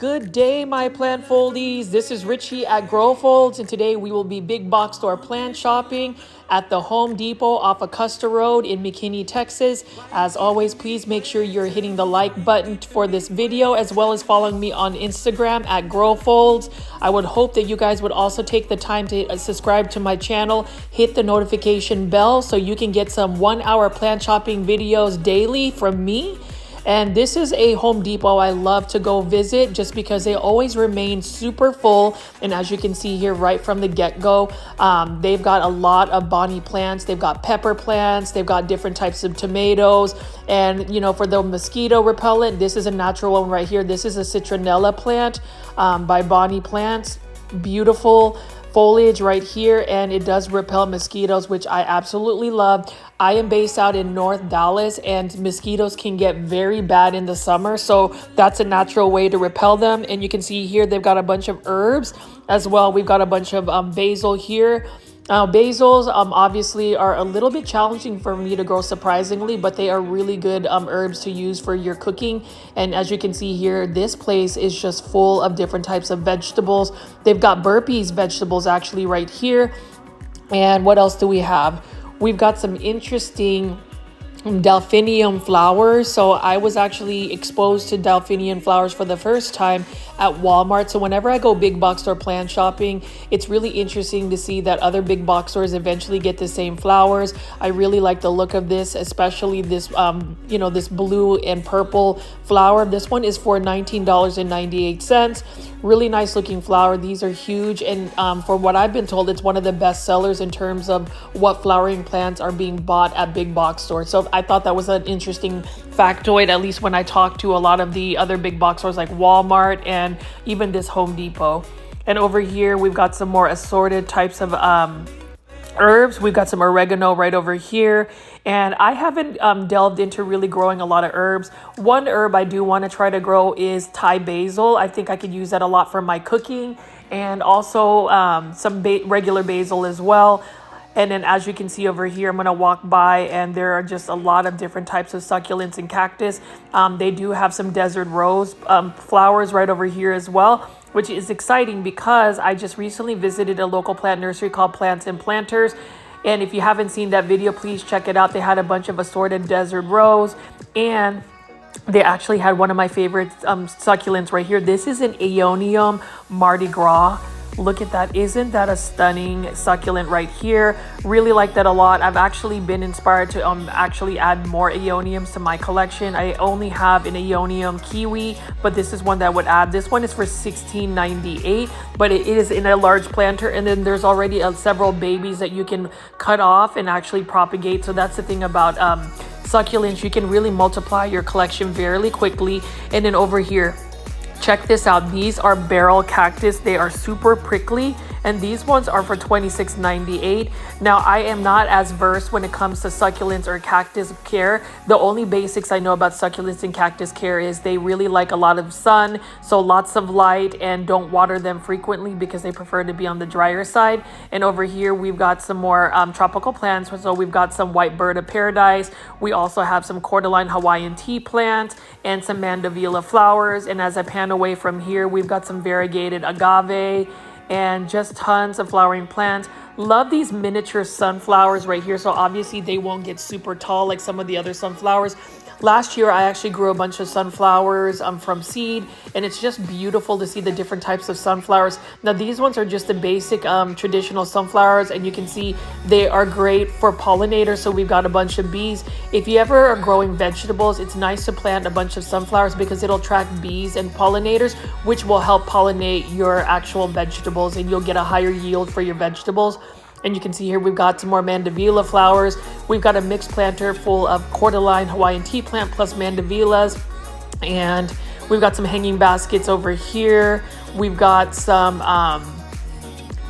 Good day, my plant foldies. This is Richie at Grow Folds, and today we will be big box store plant shopping at the Home Depot off of Custer Road in McKinney, Texas. As always, please make sure you're hitting the like button for this video, as well as following me on Instagram at Grow Folds. I would hope that you guys would also take the time to subscribe to my channel, hit the notification bell so you can get some 1-hour plant shopping videos daily from me. And this is a Home Depot I love to go visit just because they always remain super full. And as you can see here right from the get-go, they've got a lot of bonnie plants. They've got pepper plants. They've got different types of tomatoes. And, you know, for the mosquito repellent, this is a natural one right here. This is a citronella plant by Bonnie Plants. Beautiful foliage right here, and it does repel mosquitoes, which I absolutely love. I am based out in North Dallas, and mosquitoes can get very bad in the summer, so that's a natural way to repel them. And you can see here they've got a bunch of herbs as well. We've got a bunch of basil here. Basils obviously are a little bit challenging for me to grow, surprisingly, but they are really good herbs to use for your cooking. And as you can see here, this place is just full of different types of vegetables. They've got burpees vegetables actually right here. And what else do we have? We've got some interesting delphinium flowers. So I was actually exposed to delphinium flowers for the first time at Walmart. So whenever I go big box store plant shopping, it's really interesting to see that other big box stores eventually get the same flowers. I really like the look of this, especially this this blue and purple flower. This one is for $19.98. Really nice looking flower. These are huge, and for what I've been told, it's one of the best sellers in terms of what flowering plants are being bought at big box stores. So I thought that was an interesting factoid, at least when I talked to a lot of the other big box stores like Walmart and even this Home Depot. And over here we've got some more assorted types of herbs. We've got some oregano right over here, and I haven't delved into really growing a lot of herbs. One herb I do want to try to grow is Thai basil. I think I could use that a lot for my cooking, and also some regular basil as well. And then as you can see over here, I'm going to walk by, and there are just a lot of different types of succulents and cactus. They do have some desert rose flowers right over here as well, which is exciting because I just recently visited a local plant nursery called Plants and Planters. And if you haven't seen that video, please check it out. They had a bunch of assorted desert rose, and they actually had one of my favorite succulents right here. This is an Aeonium Mardi Gras. Look at that. Isn't that a stunning succulent right here? Really like that a lot. I've actually been inspired to actually add more Aeoniums to my collection. I only have an Aeonium kiwi, but this is one that I would add. This one is for $16.98, but it is in a large planter, and then there's already several babies that you can cut off and actually propagate. So that's the thing about succulents. You can really multiply your collection fairly quickly. And then over here, check this out. These are barrel cactus. They are super prickly, and these ones are for $26.98. Now, I am not as versed when it comes to succulents or cactus care. The only basics I know about succulents and cactus care is they really like a lot of sun, so lots of light, and don't water them frequently because they prefer to be on the drier side. And over here, we've got some more tropical plants. So we've got some white bird of paradise. We also have some cordyline Hawaiian tea plants and some mandevilla flowers. And as I pan away from here, we've got some variegated agave and just tons of flowering plants. Love these miniature sunflowers right here. So obviously they won't get super tall like some of the other sunflowers. Last year, I actually grew a bunch of sunflowers from seed, and it's just beautiful to see the different types of sunflowers. Now, these ones are just the basic traditional sunflowers, and you can see they are great for pollinators. So we've got a bunch of bees. If you ever are growing vegetables, it's nice to plant a bunch of sunflowers because it'll attract bees and pollinators, which will help pollinate your actual vegetables, and you'll get a higher yield for your vegetables. And you can see here we've got some more mandevilla flowers. We've got a mixed planter full of cordyline Hawaiian tea plant plus mandevillas. And we've got some hanging baskets over here. We've got some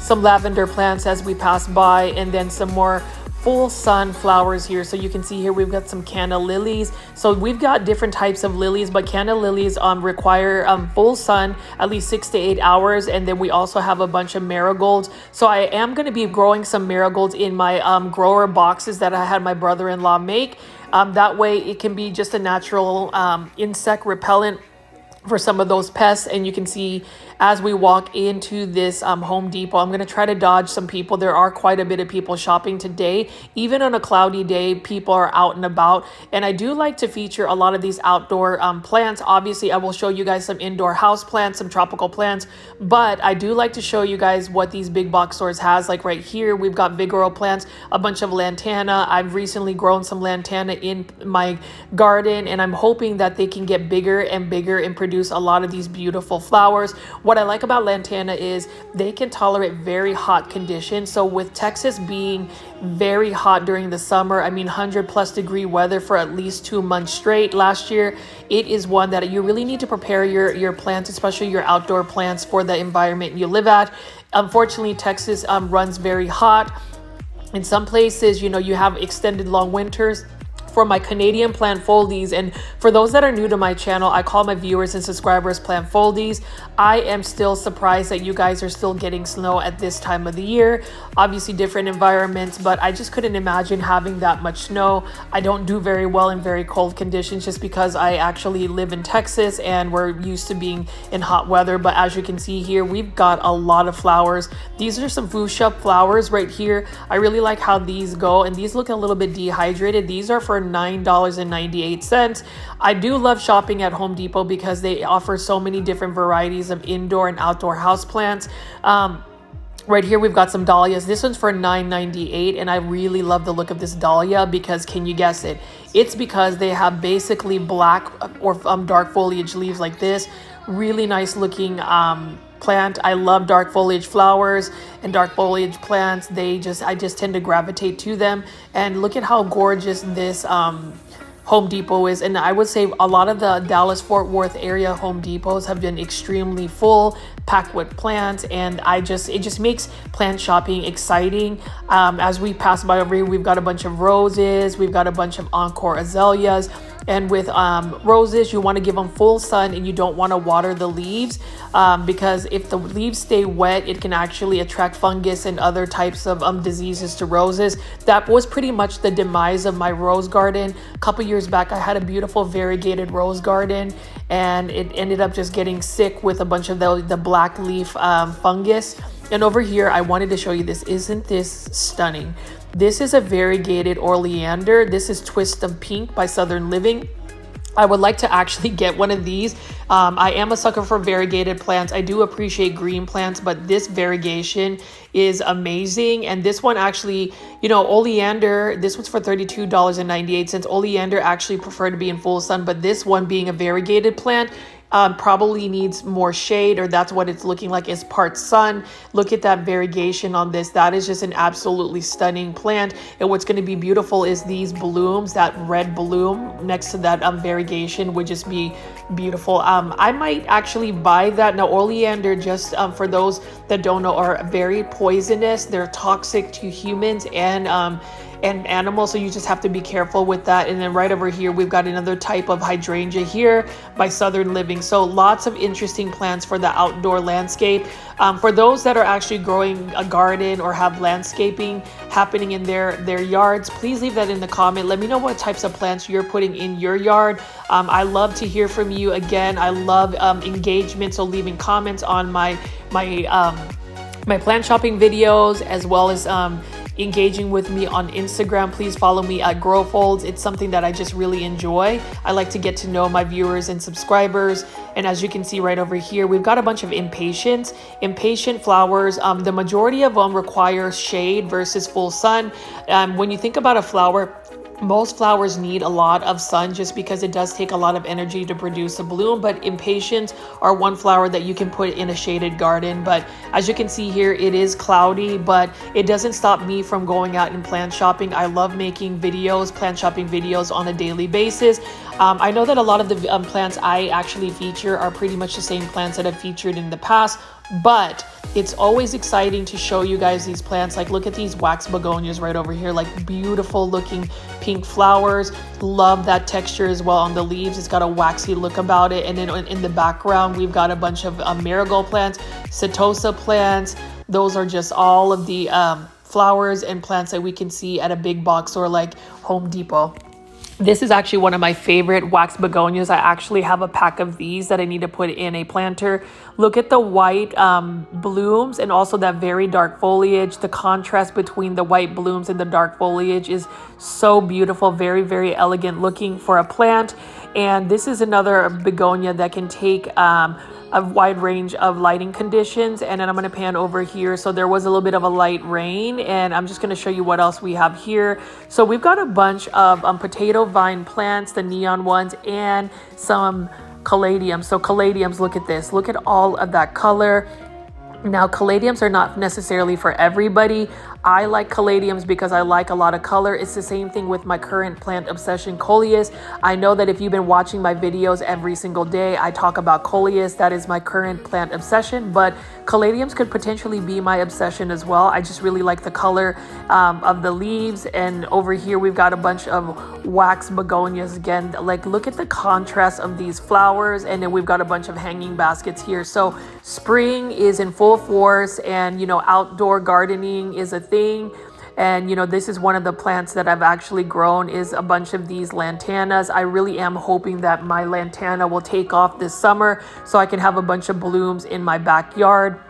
lavender plants as we pass by, and then some more full sun flowers here. So you can see here we've got some canna lilies. So we've got different types of lilies, but canna lilies require full sun, at least 6 to 8 hours. And then we also have a bunch of marigolds. So I am going to be growing some marigolds in my grower boxes that I had my brother-in-law make. That way it can be just a natural insect repellent for some of those pests. And you can see as we walk into this Home Depot, I'm going to try to dodge some people. There are quite a bit of people shopping today. Even on a cloudy day, people are out and about. And I do like to feature a lot of these outdoor plants. Obviously, I will show you guys some indoor house plants, some tropical plants, but I do like to show you guys what these big box stores has. Like right here, we've got Vigoro plants, a bunch of lantana. I've recently grown some lantana in my garden, and I'm hoping that they can get bigger and bigger and produce a lot of these beautiful flowers. What I like about lantana is they can tolerate very hot conditions. So with Texas being very hot during the summer, I mean 100+ degree weather for at least 2 months straight last year, it is one that you really need to prepare your plants, especially your outdoor plants, for the environment you live at. Unfortunately, Texas runs very hot. In some places, you have extended long winters. For my Canadian plant foldies, and for those that are new to my channel, I call my viewers and subscribers plant foldies. I am still surprised that you guys are still getting snow at this time of the year. Obviously different environments, but I just couldn't imagine having that much snow. I don't do very well in very cold conditions just because I actually live in Texas and we're used to being in hot weather. But as you can see here, we've got a lot of flowers. These are some fuchsia flowers right here. I really like how these go, and these look a little bit dehydrated. These are for $9.98. I do love shopping at Home Depot because they offer so many different varieties of indoor and outdoor houseplants. Right here, we've got some dahlias. This one's for $9.98, and I really love the look of this dahlia because, can you guess it? It's because they have basically black or dark foliage leaves like this. Really nice looking plant. I love dark foliage flowers and dark foliage plants. I just tend to gravitate to them. And look at how gorgeous this Home Depot is. And I would say a lot of the Dallas-Fort Worth area Home Depots have been extremely full, packed with plants, and it just makes plant shopping exciting. As we pass by over here, we've got a bunch of roses, we've got a bunch of encore azaleas. And with roses, you want to give them full sun, and you don't want to water the leaves because if the leaves stay wet, it can actually attract fungus and other types of diseases to roses. That was pretty much the demise of my rose garden. A couple years back, I had a beautiful variegated rose garden, and it ended up just getting sick with a bunch of the black leaf fungus. And over here, I wanted to show you this. Isn't this stunning? This is a variegated oleander. This is Twist of Pink by Southern Living. I would like to actually get one of these. I am a sucker for variegated plants. I do appreciate green plants, but this variegation is amazing. And this one actually, oleander, this one's for $32.98. Oleander actually prefer to be in full sun, but this one being a variegated plant, probably needs more shade, or that's what it's looking like, is part sun. Look at that variegation on this. That is just an absolutely stunning plant. And what's going to be beautiful is these blooms. That red bloom next to that variegation would just be beautiful. I might actually buy that. Now, oleander, just for those that don't know, are very poisonous. They're toxic to humans and animals, so you just have to be careful with that. And then right over here, we've got another type of hydrangea here by Southern Living. So lots of interesting plants for the outdoor landscape. For those that are actually growing a garden or have landscaping happening in their yards, please leave that in the comment. Let me know what types of plants you're putting in your yard. I love to hear from you. Again, I love engagement, so leaving comments on my plant shopping videos, as well as engaging with me on Instagram. Please follow me at Grow Folds. It's something that I just really enjoy. I like to get to know my viewers and subscribers. And as you can see right over here, we've got a bunch of impatient flowers. The majority of them require shade versus full sun. When you think about a flower, most flowers need a lot of sun just because it does take a lot of energy to produce a bloom, but impatiens are one flower that you can put in a shaded garden. But as you can see here, it is cloudy, but it doesn't stop me from going out and plant shopping. I love making videos, plant shopping videos on a daily basis. I know that a lot of the plants I actually feature are pretty much the same plants that I've featured in the past, but it's always exciting to show you guys these plants. Like, look at these wax begonias right over here, like beautiful looking pink flowers. Love that texture as well on the leaves. It's got a waxy look about it. And then in the background, we've got a bunch of marigold plants, setosa plants. Those are just all of the flowers and plants that we can see at a big box store like Home Depot. This is actually one of my favorite wax begonias. I actually have a pack of these that I need to put in a planter. Look at the white blooms and also that very dark foliage. The contrast between the white blooms and the dark foliage is so beautiful. Very, very elegant looking for a plant. And this is another begonia that can take a wide range of lighting conditions. And then I'm going to pan over here. So there was a little bit of a light rain, and I'm just going to show you what else we have here. So we've got a bunch of potato vine plants, the neon ones, and some caladiums. So caladiums, look at this. Look at all of that color. Now, caladiums are not necessarily for everybody. I like caladiums because I like a lot of color. It's the same thing with my current plant obsession, coleus. I know that if you've been watching my videos every single day, I talk about coleus. That is my current plant obsession, but caladiums could potentially be my obsession as well. I just really like the color of the leaves. And over here, we've got a bunch of wax begonias again. Like, look at the contrast of these flowers. And then we've got a bunch of hanging baskets here. So spring is in full force, and, you know, outdoor gardening is a thing. And, you know, this is one of the plants that I've actually grown, is a bunch of these lantanas. I really am hoping that my lantana will take off this summer so I can have a bunch of blooms in my backyard.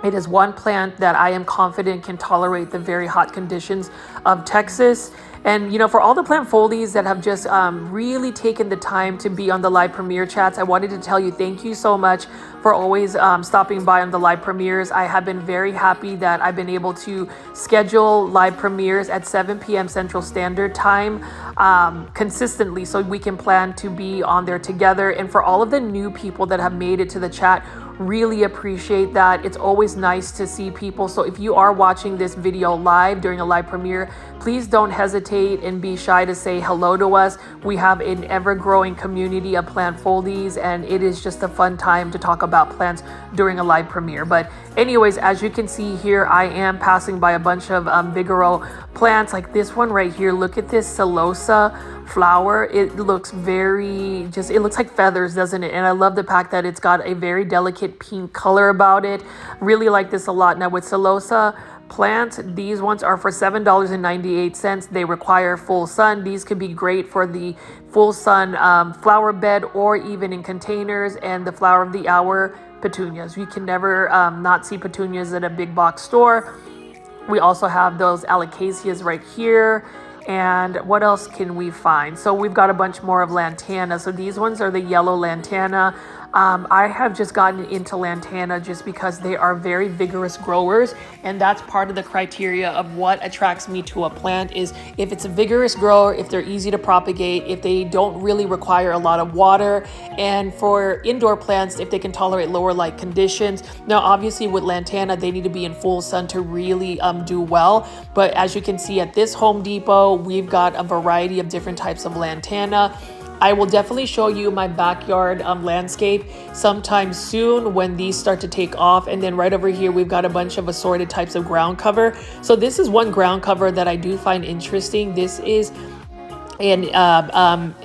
It is one plant that I am confident can tolerate the very hot conditions of Texas. And, you know, for all the plant foldies that have just really taken the time to be on the live premiere chats, I wanted to tell you thank you so much for always stopping by on the live premieres. I have been very happy that I've been able to schedule live premieres at 7 p.m. Central Standard Time consistently, so we can plan to be on there together. And for all of the new people that have made it to the chat, really appreciate that. It's always nice to see people. So if you are watching this video live during a live premiere, please don't hesitate and be shy to say hello to us. We have an ever-growing community of plant foldies, and it is just a fun time to talk about plants during a live premiere. But anyways, as you can see here, I am passing by a bunch of Vigoro plants, like this one right here. Look at this Celosa flower. It looks very it looks like feathers, doesn't it? And I love the fact that it's got a very delicate pink color about it. Really like this a lot. Now with Celosa plants, these ones are for $7.98. They require full sun. These could be great for the full sun flower bed, or even in containers. And the flower of the hour, petunias. You can never not see petunias at a big box store. We also have those alocasias right here. And what else can we find? So we've got a bunch more of lantana. So these ones are the yellow lantana. I have just gotten into lantana just because they are very vigorous growers, and that's part of the criteria of what attracts me to a plant. Is if it's a vigorous grower, if they're easy to propagate, if they don't really require a lot of water, and for indoor plants, if they can tolerate lower light conditions. Now obviously with lantana, they need to be in full sun to really do well, but as you can see at this Home Depot, we've got a variety of different types of lantana. I will definitely show you my backyard landscape sometime soon when these start to take off. And then right over here, we've got a bunch of assorted types of ground cover. So this is one ground cover that I do find interesting. This is an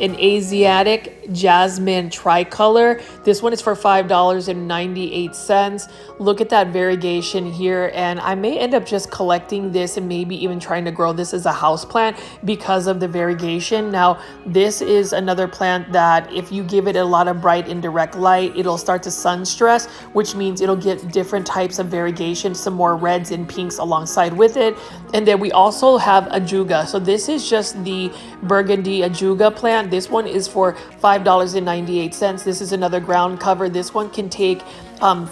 Asiatic jasmine tricolor. This one is for $5.98. Look at that variegation here, and I may end up just collecting this and maybe even trying to grow this as a house plant because of the variegation. Now this is another plant that if you give it a lot of bright indirect light, it'll start to sun stress, which means it'll get different types of variegation, some more reds and pinks alongside with it. And then we also have ajuga. So this is just the burgundy ajuga plant. This one is for $5.98. This is another ground cover. This one can take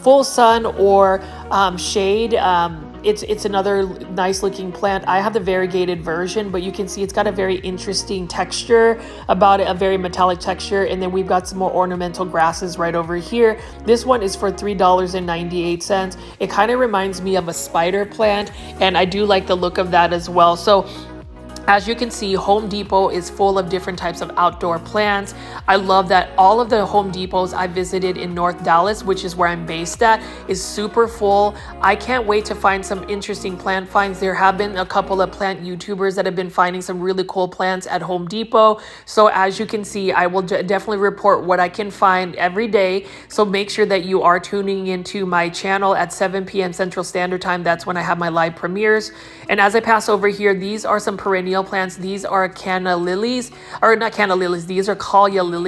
full sun or shade. It's another nice looking plant. I have the variegated version, but you can see it's got a very interesting texture about it, a very metallic texture. And then we've got some more ornamental grasses right over here. This one is for $3.98. It kind of reminds me of a spider plant, and I do like the look of that as well. So as you can see, Home Depot is full of different types of outdoor plants. I love that all of the Home Depots I visited in North Dallas, which is where I'm based at, is super full. I can't wait to find some interesting plant finds. There have been a couple of plant YouTubers that have been finding some really cool plants at Home Depot. So as you can see, I will definitely report what I can find every day. So make sure that you are tuning into my channel at 7 p.m. Central Standard Time. That's when I have my live premieres. And as I pass over here, these are some perennial plants. These are canna lilies, or not canna lilies, these are Callia lilies.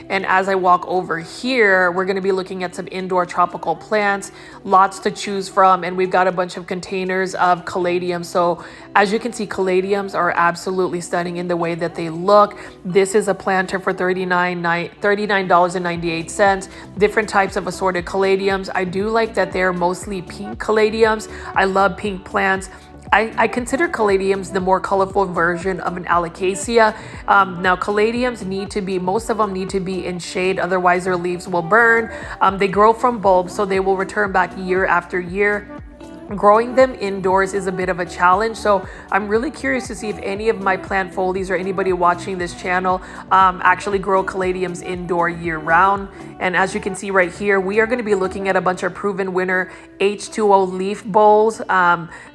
And as I walk over here, we're going to be looking at some indoor tropical plants, lots to choose from. And we've got a bunch of containers of caladiums. So as you can see, caladiums are absolutely stunning in the way that they look. This is a planter for $39.98. Different types of assorted caladiums. I do like that they're mostly pink caladiums. I love pink plants. I consider caladiums the more colorful version of an alocasia. Now caladiums most of them need to be in shade, otherwise their leaves will burn. They grow from bulbs, so they will return back year after year. Growing them indoors is a bit of a challenge, so I'm really curious to see if any of my plant foldies or anybody watching this channel actually grow caladiums indoor year round. And as you can see right here, we are going to be looking at a bunch of proven winner H2O leaf bowls.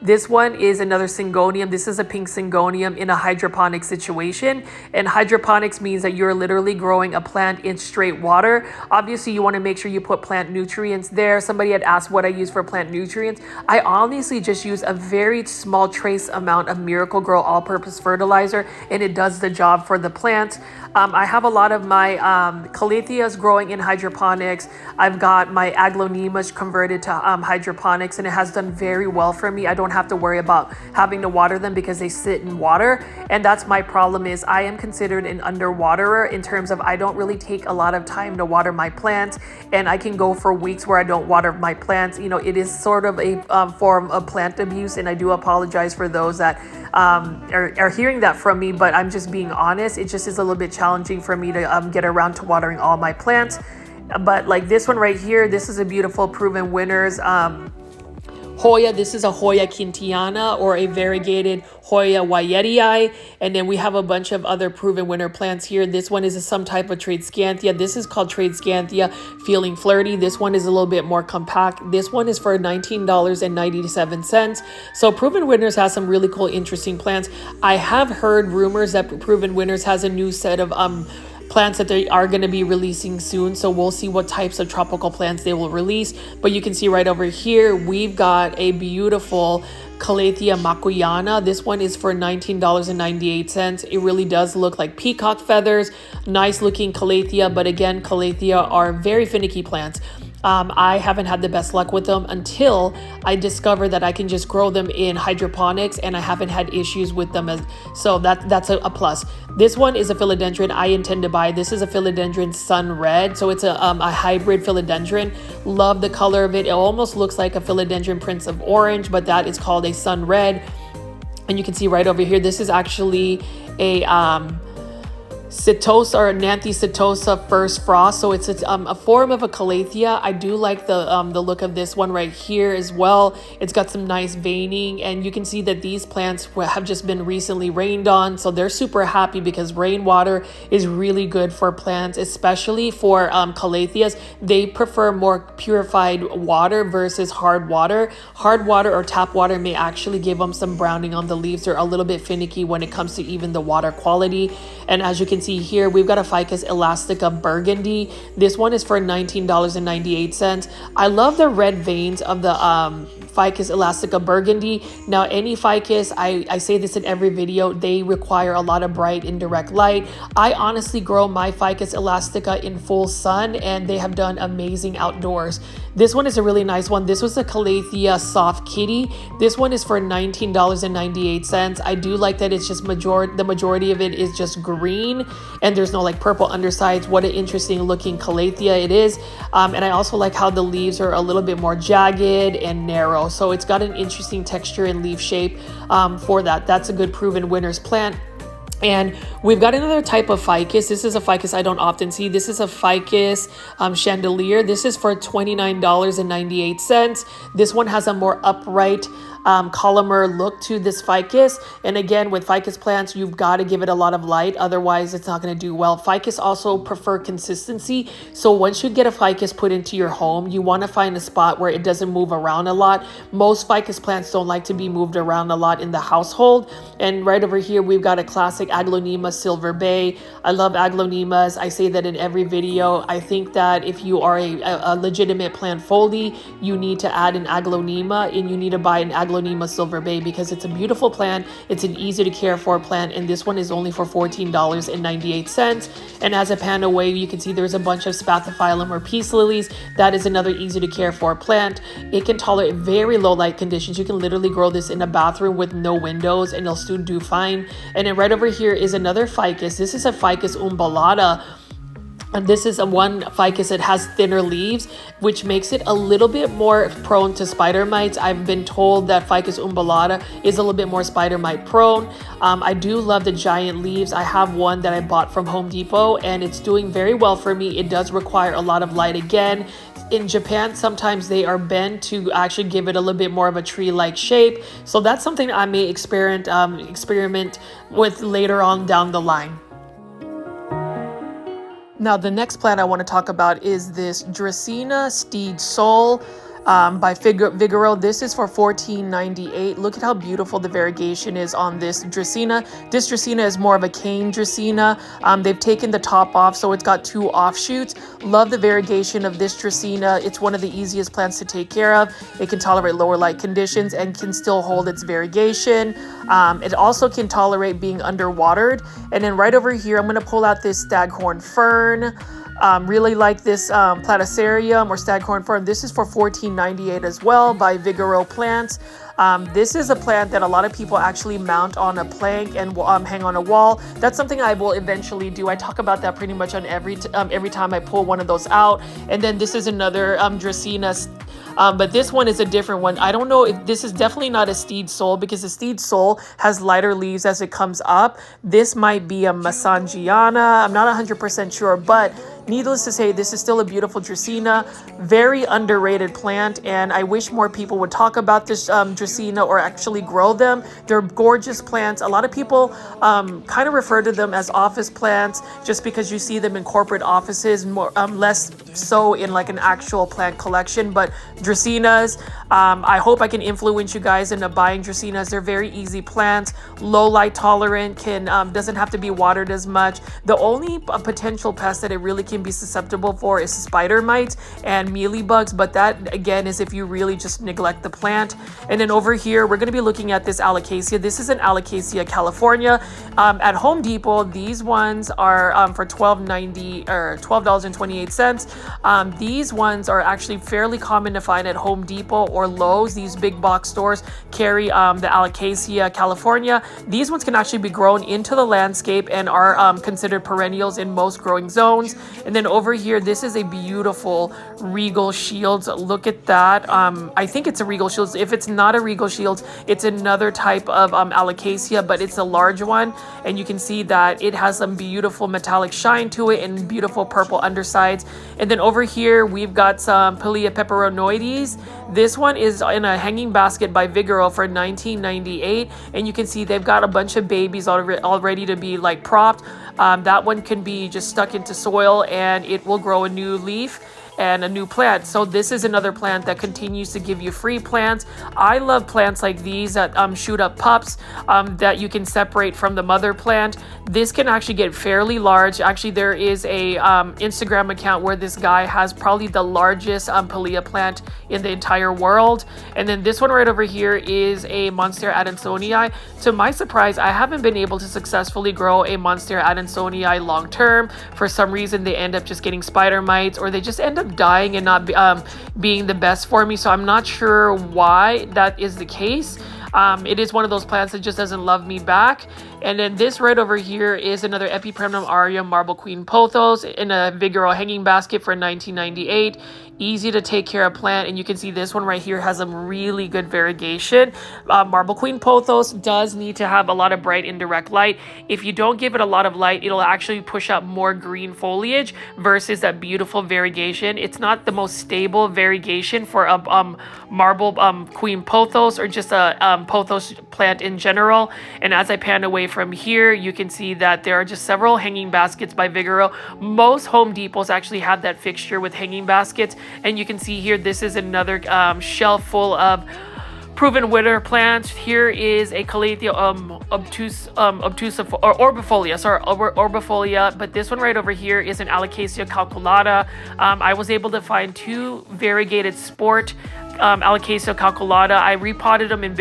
This one is another Syngonium. This is a pink Syngonium in a hydroponic situation, and hydroponics means that you're literally growing a plant in straight water. Obviously you want to make sure you put plant nutrients there. Somebody had asked what I use for plant nutrients. I honestly just use a very small trace amount of Miracle-Gro all-purpose fertilizer, and it does the job for the plants. I have a lot of my calatheas growing in hydroponics. I've got my aglaonemas converted to hydroponics, and it has done very well for me. I don't have to worry about having to water them because they sit in water, and that's my problem. Is I am considered an underwaterer in terms of I don't really take a lot of time to water my plants, and I can go for weeks where I don't water my plants. You know, it is sort of a form of plant abuse, and I do apologize for those that are hearing that from me, but I'm just being honest. It just is a little bit challenging for me to get around to watering all my plants. But like this one right here, this is a beautiful proven winners Hoya. This is a Hoya Quintiana, or a variegated Hoya Wyetii. And then we have a bunch of other proven winner plants here. This one is some type of Tradescanthia. This is called Tradescanthia Feeling Flirty. This one is a little bit more compact. This one is for $19.97. So Proven Winners has some really cool, interesting plants. I have heard rumors that Proven Winners has a new set of plants that they are going to be releasing soon, so we'll see what types of tropical plants they will release. But you can see right over here, we've got a beautiful Calathea Makuyana. This one is for $19.98. It really does look like peacock feathers. Nice looking Calathea, but again, Calathea are very finicky plants. I haven't had the best luck with them until I discovered that I can just grow them in hydroponics, and I haven't had issues with them. So that's a plus. This one is a philodendron I intend to buy. This is a philodendron sun red. So it's a hybrid philodendron. Love the color of it. It almost looks like a philodendron Prince of Orange, but that is called a sun red. And you can see right over here, this is actually a Setosa or Nanthe Setosa First Frost. So it's a form of a Calathea. I do like the look of this one right here as well. It's got some nice veining, and you can see that these plants have just been recently rained on, so they're super happy because rainwater is really good for plants, especially for Calatheas. They prefer more purified water versus hard water. Hard water or tap water may actually give them some browning on the leaves. They're a little bit finicky when it comes to even the water quality. And as you can see here, we've got a Ficus elastica burgundy. This one is for $19.98. I love the red veins of the Ficus elastica burgundy. Now, any ficus, I say this in every video, they require a lot of bright indirect light. I honestly grow my Ficus elastica in full sun, and they have done amazing outdoors. This one is a really nice one. This was a Calathea soft kitty. This one is for $19.98. I do like that it's just the majority of it is just green, and there's no like purple undersides. What an interesting looking Calathea it is. And I also like how the leaves are a little bit more jagged and narrow. So it's got an interesting texture and leaf shape for that. That's a good Proven Winners plant. And we've got another type of ficus. This is a ficus I don't often see. This is a ficus chandelier. This is for $29.98. This one has a more upright columnar look to this ficus. And again, with ficus plants, you've got to give it a lot of light, otherwise it's not going to do well. Ficus also prefer consistency, so once you get a ficus put into your home, you want to find a spot where it doesn't move around a lot. Most ficus plants don't like to be moved around a lot in the household. And right over here, we've got a classic Aglaonema Silver Bay. I love Aglaonemas. I say that in every video. I think that if you are a legitimate plant foldy, you need to add an Aglaonema, and you need to buy an Aglaonema Silver Bay because it's a beautiful plant. It's an easy to care for plant, and this one is only for $14.98. And as I pan away, you can see there's a bunch of Spathiphyllum or peace lilies. That is another easy to care for plant. It can tolerate very low light conditions. You can literally grow this in a bathroom with no windows and it'll still do fine. And then right over here is another ficus. This is a Ficus umbellata. And this is one ficus that has thinner leaves, which makes it a little bit more prone to spider mites. I've been told that Ficus umbellata is a little bit more spider mite prone. I do love the giant leaves. I have one that I bought from Home Depot and it's doing very well for me. It does require a lot of light again. In Japan, sometimes they are bent to actually give it a little bit more of a tree-like shape. So that's something I may experiment with later on down the line. Now, the next plant I want to talk about is this Dracaena Steed Soul by Vigoro. This is for $14.98. Look at how beautiful the variegation is on this Dracaena. This Dracaena is more of a cane Dracaena. They've taken the top off, so it's got two offshoots. Love the variegation of this Dracaena. It's one of the easiest plants to take care of. It can tolerate lower light conditions and can still hold its variegation. It also can tolerate being underwatered. And then right over here, I'm going to pull out this staghorn fern. Really like this Platycerium or staghorn fern. This is for $14.98 as well by Vigoro Plants. This is a plant that a lot of people actually mount on a plank and hang on a wall. That's something I will eventually do. I talk about that pretty much on every time I pull one of those out. And then this is another Dracaena. But this one is a different one. I don't know if this is definitely not a Steed Soul because the Steed Soul has lighter leaves as it comes up. This might be a Masangiana. I'm not 100% sure, but needless to say, this is still a beautiful Dracaena, very underrated plant, and I wish more people would talk about this Dracaena or actually grow them. They're gorgeous plants. A lot of people kind of refer to them as office plants just because you see them in corporate offices, more less so in like an actual plant collection. But Dracaenas, I hope I can influence you guys into buying Dracaenas. They're very easy plants, low light tolerant, doesn't have to be watered as much. The only potential pest that it really can be susceptible for is spider mites and mealybugs, but that again is if you really just neglect the plant. And then over here we're going to be looking at this Alocasia. This is an Alocasia California. At Home Depot, these ones are for $12.90 or $12.28. These ones are actually fairly common to find at Home Depot or Lowe's. These big box stores carry the Alocasia California. These ones can actually be grown into the landscape and are considered perennials in most growing zones. And then over here, this is a beautiful Regal Shields. Look at that. I think it's a Regal Shields. If it's not a Regal Shields, it's another type of Alocasia, but it's a large one. And you can see that it has some beautiful metallic shine to it and beautiful purple undersides. And then over here, we've got some Pilea peperonoides. This one is in a hanging basket by Vigoro for $19.98. And you can see they've got a bunch of babies all ready to be like propped. That one can be just stuck into soil and it will grow a new leaf and a new plant. So this is another plant that continues to give you free plants. I love plants like these that shoot up pups that you can separate from the mother plant. This can actually get fairly large. Actually, there is a Instagram account where this guy has probably the largest Pilea plant in the entire world. And then this one right over here is a Monstera adansonii. To my surprise, I haven't been able to successfully grow a Monstera adansonii long term. For some reason, they end up just getting spider mites or they just end up dying and not being the best for me. So I'm not sure why that is the case. It is one of those plants that just doesn't love me back. And then this right over here is another Epipremnum aureum Marble Queen Pothos in a Vigoro hanging basket for $19.98. Easy to take care of plant, and you can see this one right here has some really good variegation. Marble Queen Pothos does need to have a lot of bright indirect light. If you don't give it a lot of light, it'll actually push out more green foliage versus that beautiful variegation. It's not the most stable variegation for a Marble Queen Pothos or just a pothos plant in general. And as I pan away from here, you can see that there are just several hanging baskets by Vigoro. Most Home Depots actually have that fixture with hanging baskets. And you can see here, this is another shelf full of proven winter plants. Here is a Calathea orbifolia, but this one right over here is an Alocasia calculata. I was able to find two variegated sport Alocasia calculata. I repotted them in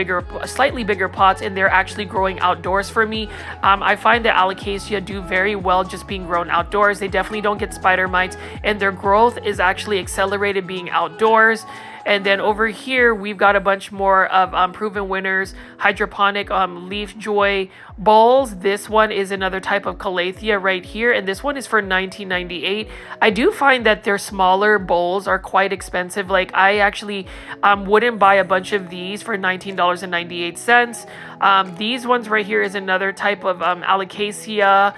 slightly bigger pots, and they're actually growing outdoors for me. I find that Alocasia do very well just being grown outdoors. They definitely don't get spider mites, and their growth is actually accelerated being outdoors. And then over here, we've got a bunch more of proven winners, hydroponic leaf joy bowls. This one is another type of Calathea right here, and this one is for $19.98. I do find that their smaller bowls are quite expensive. Like, I actually wouldn't buy a bunch of these for $19.98. These ones right here is another type of Alocasia.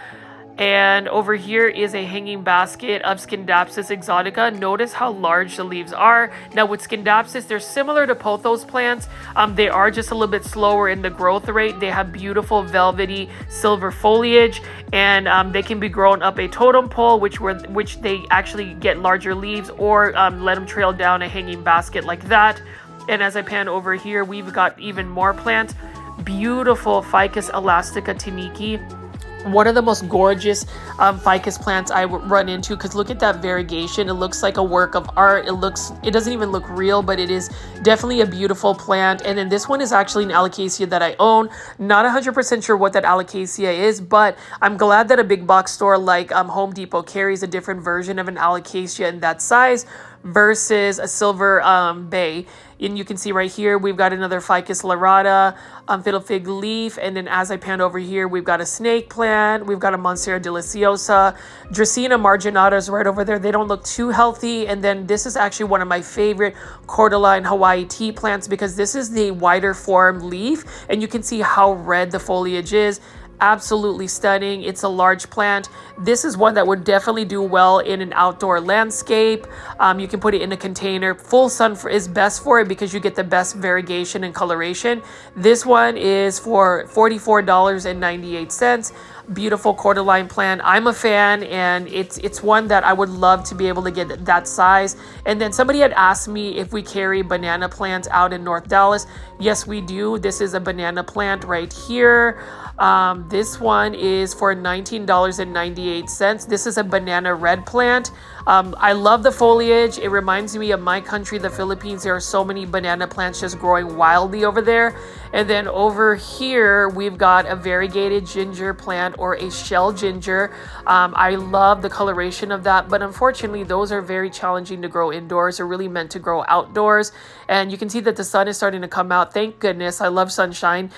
And over here is a hanging basket of Scindapsus exotica. Notice how large the leaves are. Now with Scindapsus, they're similar to pothos plants. They are just a little bit slower in the growth rate. They have beautiful velvety silver foliage, and they can be grown up a totem pole, which they actually get larger leaves, or let them trail down a hanging basket like that. And as I pan over here, we've got even more plants. Beautiful Ficus elastica tiniki. One of the most gorgeous ficus plants I run into, because look at that variegation. It looks like a work of art. It doesn't even look real, but it is definitely a beautiful plant. And then this one is actually an Alocasia that I own. Not 100% sure what that Alocasia is, but I'm glad that a big box store like Home Depot carries a different version of an Alocasia in that size versus a silver bay. And you can see right here, we've got another Ficus lyrata, fiddle fig leaf. And then as I pan over here, we've got a snake plant. We've got a Monstera deliciosa. Dracaena marginata is right over there. They don't look too healthy. And then this is actually one of my favorite cordyline Hawaii tea plants, because this is the wider form leaf. And you can see how red the foliage is. Absolutely stunning. It's a large plant. This is one that would definitely do well in an outdoor landscape. You can put it in a container. Full sun is best for it because you get the best variegation and coloration. This one is for $44.98. Beautiful cordyline plant. I'm a fan, and it's one that I would love to be able to get that size. And then somebody had asked me if we carry banana plants out in North Dallas. Yes, we do. This is a banana plant right here. This one is for $19.98. This is a banana red plant. I love the foliage. It reminds me of my country, the Philippines. There are so many banana plants just growing wildly over there. And then over here, we've got a variegated ginger plant, or a shell ginger. I love the coloration of that, but unfortunately, those are very challenging to grow indoors. They're really meant to grow outdoors. And you can see that the sun is starting to come out. Thank goodness. I love sunshine.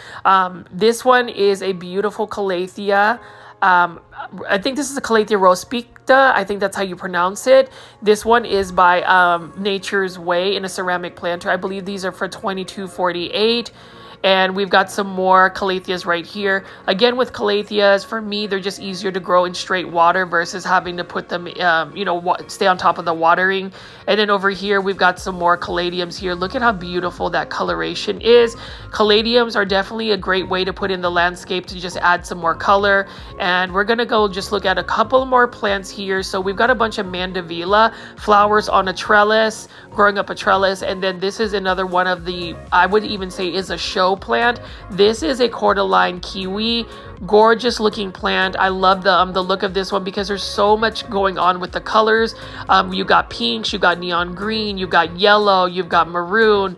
This one is a beautiful Calathea. I think this is a Calathea rospicta. I think that's how you pronounce it. This one is by Nature's Way in a ceramic planter. I believe these are for $22.48. And we've got some more Calatheas right here. Again, with Calatheas, for me, they're just easier to grow in straight water versus having to put them, stay on top of the watering. And then over here, we've got some more caladiums here. Look at how beautiful that coloration is. Caladiums are definitely a great way to put in the landscape to just add some more color. And we're gonna go just look at a couple more plants here. So we've got a bunch of Mandevilla flowers on a trellis, growing up a trellis. And then this is another one of the, I would even say is a show plant. This is a cordyline kiwi. Gorgeous looking plant. I love the look of this one because there's so much going on with the colors. You got pinks, you got neon green, you got yellow, you've got maroon.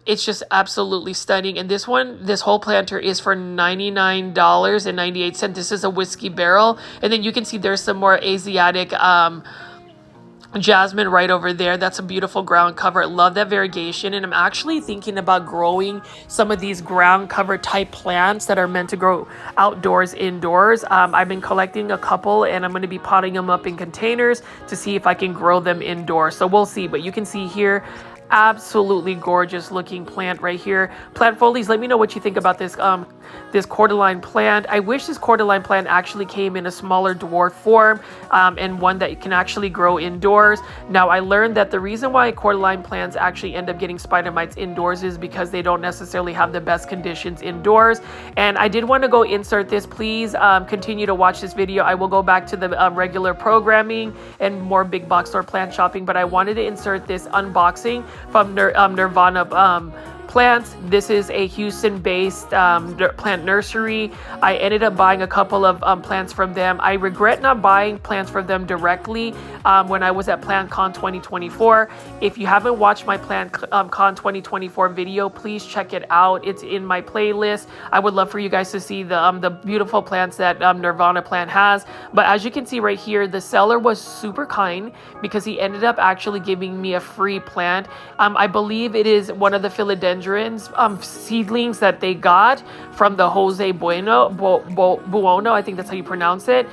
It's just absolutely stunning. And this whole planter is for $99.98. This is a whiskey barrel. And then you can see there's some more Asiatic jasmine right over there. That's a beautiful ground cover. Love that variegation. And I'm actually thinking about growing some of these ground cover type plants that are meant to grow outdoors, indoors. I've been collecting a couple and I'm going to be potting them up in containers to see if I can grow them indoors. So we'll see. But you can see here, absolutely gorgeous looking plant right here. Plant folies, let me know what you think about this cordyline plant. I wish this cordyline plant actually came in a smaller dwarf form, and one that can actually grow indoors. Now I learned that the reason why cordyline plants actually end up getting spider mites indoors is because they don't necessarily have the best conditions indoors. And I did want to go insert this. Please continue to watch this video. I will go back to the regular programming and more big box store plant shopping, but I wanted to insert this unboxing from Nirvana plants. This is a Houston-based plant nursery. I ended up buying a couple of plants from them. I regret not buying plants from them directly when I was at PlantCon 2024. If you haven't watched my PlantCon 2024 video, please check it out. It's in my playlist. I would love for you guys to see the beautiful plants that Nirvana plant has. But as you can see right here, the seller was super kind because he ended up actually giving me a free plant. I believe it is one of the Philodendron seedlings that they got from the Jose Buono, I think that's how you pronounce it.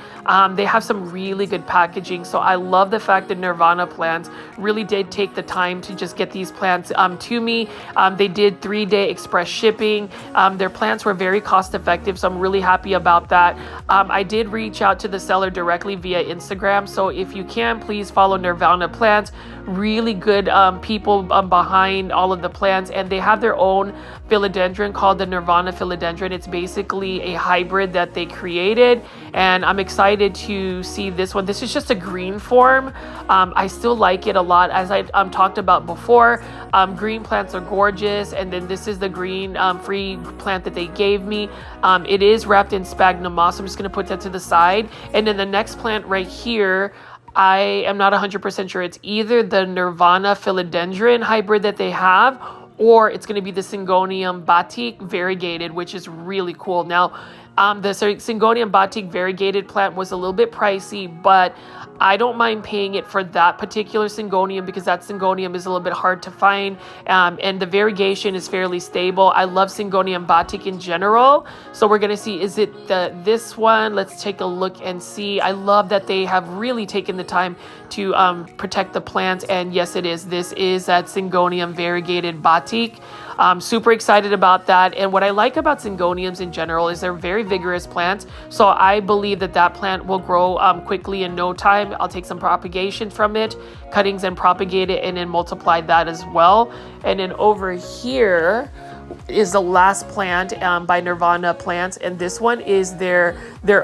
They have some really good packaging, so I love the fact that Nirvana plants really did take the time to just get these plants to me. They did 3-day express shipping. Their plants were very cost effective, so I'm really happy about that. I did reach out to the seller directly via Instagram, so if you can, please follow Nirvana plants. Really good people behind all of the plants, and they have their own philodendron called the Nirvana Philodendron. It's basically a hybrid that they created, and I'm excited to see this one. This is just a green form. I still like it a lot. As I talked about before, green plants are gorgeous, and then this is the green free plant that they gave me. It is wrapped in sphagnum moss. I'm just going to put that to the side, and then the next plant right here, I am not 100% sure. It's either the Nirvana Philodendron hybrid that they have, or it's going to be the Syngonium batik variegated, which is really cool. Now, the Syngonium batik variegated plant was a little bit pricey, but I don't mind paying it for that particular Syngonium because that Syngonium is a little bit hard to find, and the variegation is fairly stable. I love Syngonium batik in general, so we're gonna see, is it this one? Let's take a look and see. I love that they have really taken the time to protect the plants, and yes, it is. This is that Syngonium variegated batik. I'm super excited about that. And what I like about Syngoniums in general is they're very vigorous plants. So I believe that that plant will grow quickly in no time. I'll take some propagation from it, cuttings, and propagate it, and then multiply that as well. And then over here is the last plant by Nirvana Plants. And this one is their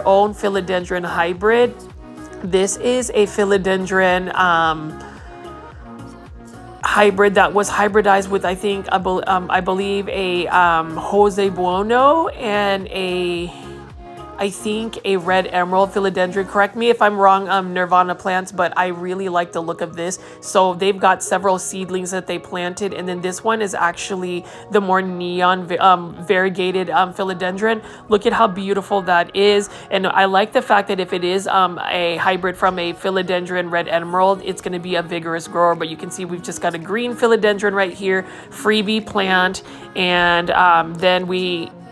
own philodendron hybrid. This is a philodendron hybrid that was hybridized with, I believe a Jose Buono and I think a red emerald philodendron. Correct me if I'm wrong, Nirvana plants, but I really like the look of this. So they've got several seedlings that they planted, and then this one is actually the more neon variegated philodendron. Look at how beautiful that is, and I like the fact that if it is a hybrid from a philodendron red emerald, it's going to be a vigorous grower. But you can see we've just got a green philodendron right here, freebie plant, and then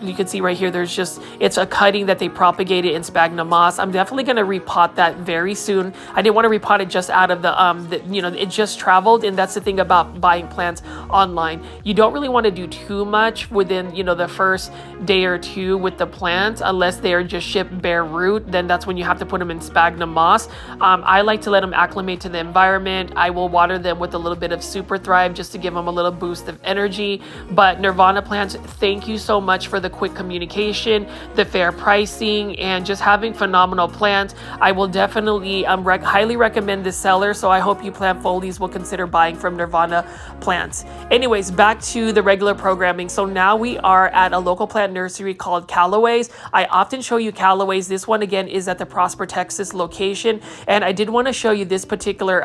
you can see right here, it's a cutting that they propagated in sphagnum moss. I'm definitely going to repot that very soon. I didn't want to repot it just out of it just traveled. And that's the thing about buying plants online. You don't really want to do too much within, the first day or two with the plants, unless they are just shipped bare root. Then that's when you have to put them in sphagnum moss. I like to let them acclimate to the environment. I will water them with a little bit of Super Thrive just to give them a little boost of energy. But Nirvana plants, thank you so much for the quick communication, the fair pricing, and just having phenomenal plants. I will definitely highly recommend this seller, so I hope you plant folies will consider buying from Nirvana Plants. Anyways, back to the regular programming. So now we are at a local plant nursery called Callaway's. I often show you Callaway's. This one again is at the Prosper, Texas location, and I did want to show you this particular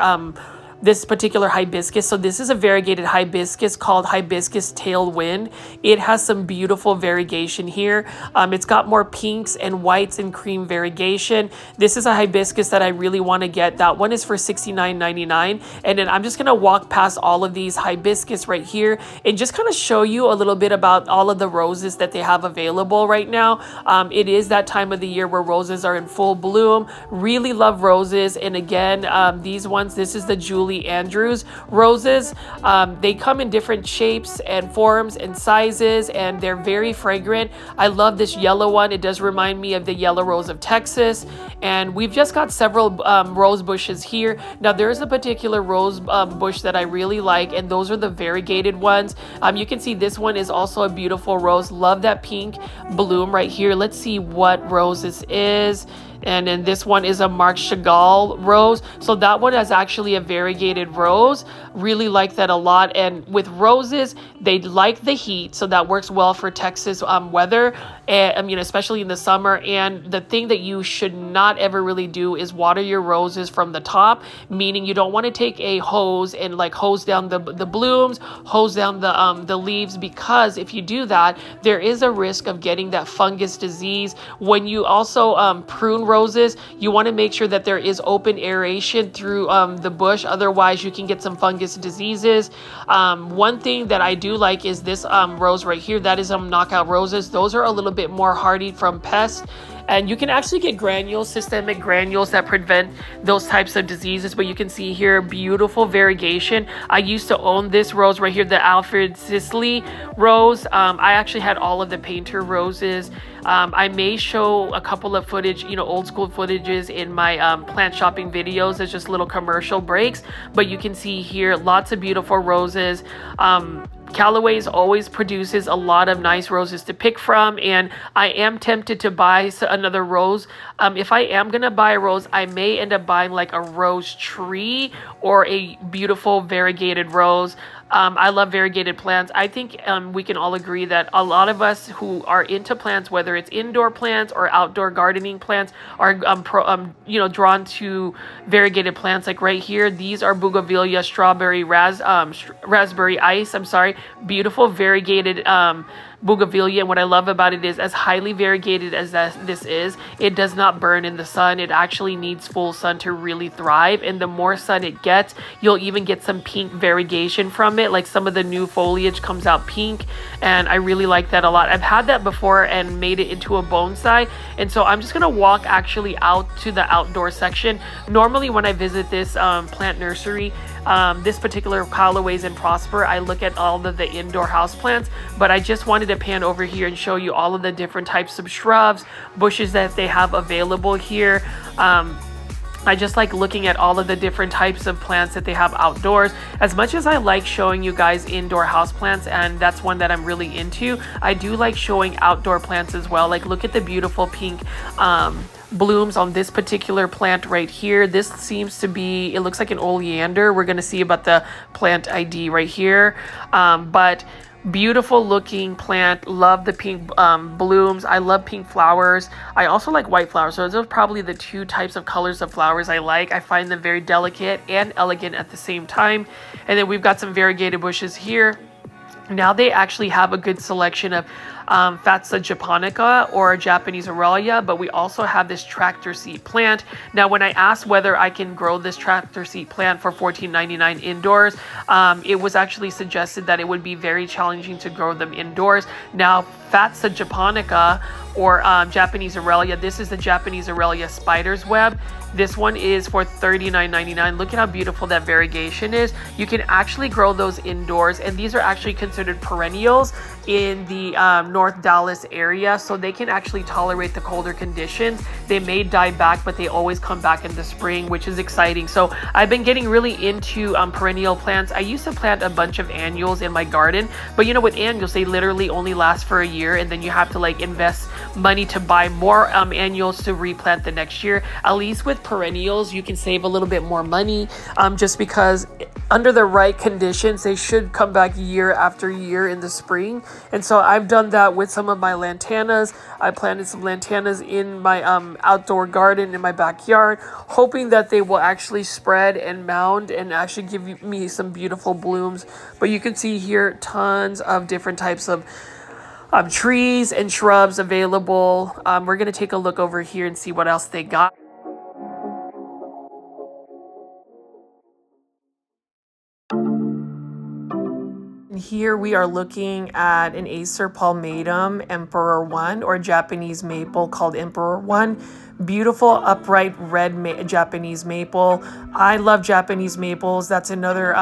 this particular hibiscus. So this is a variegated hibiscus called Hibiscus Tailwind. It has some beautiful variegation here. It's got more pinks and whites and cream variegation. This is a hibiscus that I really want to get. That one is for $69.99. And then I'm just going to walk past all of these hibiscus right here and just kind of show you a little bit about all of the roses that they have available right now. It is that time of the year where roses are in full bloom. Really love roses. And again, these ones, this is the Julie Andrews roses. They come in different shapes and forms and sizes, and they're very fragrant. I love this yellow one. It does remind me of the yellow rose of Texas. And we've just got several rose bushes here. Now there's a particular rose bush that I really like, and those are the variegated ones. You can see this one is also a beautiful rose. Love that pink bloom right here. Let's see what rose this is. And then this one is a Marc Chagall rose. So that one is actually a variegated rose. Really like that a lot. And with roses, they like the heat. So that works well for Texas weather. And, I mean, especially in the summer. And the thing that you should not ever really do is water your roses from the top. Meaning you don't want to take a hose and like hose down the blooms, hose down the leaves. Because if you do that, there is a risk of getting that fungus disease. When you also prune roses, you want to make sure that there is open aeration through the bush. Otherwise, you can get some fungus diseases. One thing that I do like is this rose right here. That is knockout roses. Those are a little bit more hardy from pests. And you can actually get granules, systemic granules that prevent those types of diseases. But you can see here, beautiful variegation. I used to own this rose right here, the Alfred Sisley rose. I actually had all of the painter roses. I may show a couple of footage, old school footages in my plant shopping videos as just little commercial breaks. But you can see here, lots of beautiful roses. Callaway's always produces a lot of nice roses to pick from, and I am tempted to buy another rose. If I am gonna buy a rose, I may end up buying like a rose tree or a beautiful variegated rose. I love variegated plants. I think we can all agree that a lot of us who are into plants, whether it's indoor plants or outdoor gardening plants, are drawn to variegated plants. Like right here, these are Bougainvillea strawberry raspberry ice. Beautiful variegated Bougainvillea. And what I love about it is, as highly variegated as this is, it does not burn in the sun. It actually needs full sun to really thrive. And the more sun it gets, you'll even get some pink variegation from it. Like some of the new foliage comes out pink. And I really like that a lot. I've had that before and made it into a bonsai. And so I'm just going to walk actually out to the outdoor section. Normally when I visit this plant nursery, this particular Callaway's and Prosper, I look at all of the indoor house plants, but I just wanted to pan over here and show you all of the different types of shrubs, bushes that they have available here. I just like looking at all of the different types of plants that they have outdoors. As much as I like showing you guys indoor house plants, and that's one that I'm really into, I do like showing outdoor plants as well. Like look at the beautiful pink blooms on this particular plant right here. This seems to be, it looks like an oleander. We're going to see about the plant ID right here. But beautiful looking plant. Love the pink blooms. I love pink flowers. I also like white flowers. So those are probably the two types of colors of flowers I like. I find them very delicate and elegant at the same time. And then we've got some variegated bushes here. Now they actually have a good selection of Fatsa japonica or Japanese Aurelia, but we also have this tractor seat plant. Now, when I asked whether I can grow this tractor seat plant for $14.99 indoors, it was actually suggested that it would be very challenging to grow them indoors. Now, Fatsa japonica or Japanese Aurelia, this is the Japanese Aurelia spider's web. This one is for $39.99. Look at how beautiful that variegation is. You can actually grow those indoors, and these are actually considered perennials in the North Dallas area, so they can actually tolerate the colder conditions. They may die back, but they always come back in the spring, which is exciting. So I've been getting really into perennial plants. I used to plant a bunch of annuals in my garden, but with annuals, they literally only last for a year, and then you have to like invest money to buy more annuals to replant the next year. At least with perennials, you can save a little bit more money just because under the right conditions, they should come back year after year in the spring. And so I've done that with some of my lantanas. I planted some lantanas in my outdoor garden in my backyard, hoping that they will actually spread and mound and actually give me some beautiful blooms. But you can see here tons of different types of trees and shrubs available. We're going to take a look over here and see what else they got. Here we are looking at an Acer palmatum Emperor 1, or Japanese maple called Emperor 1. Beautiful upright red Japanese maple. I love Japanese maples. That's another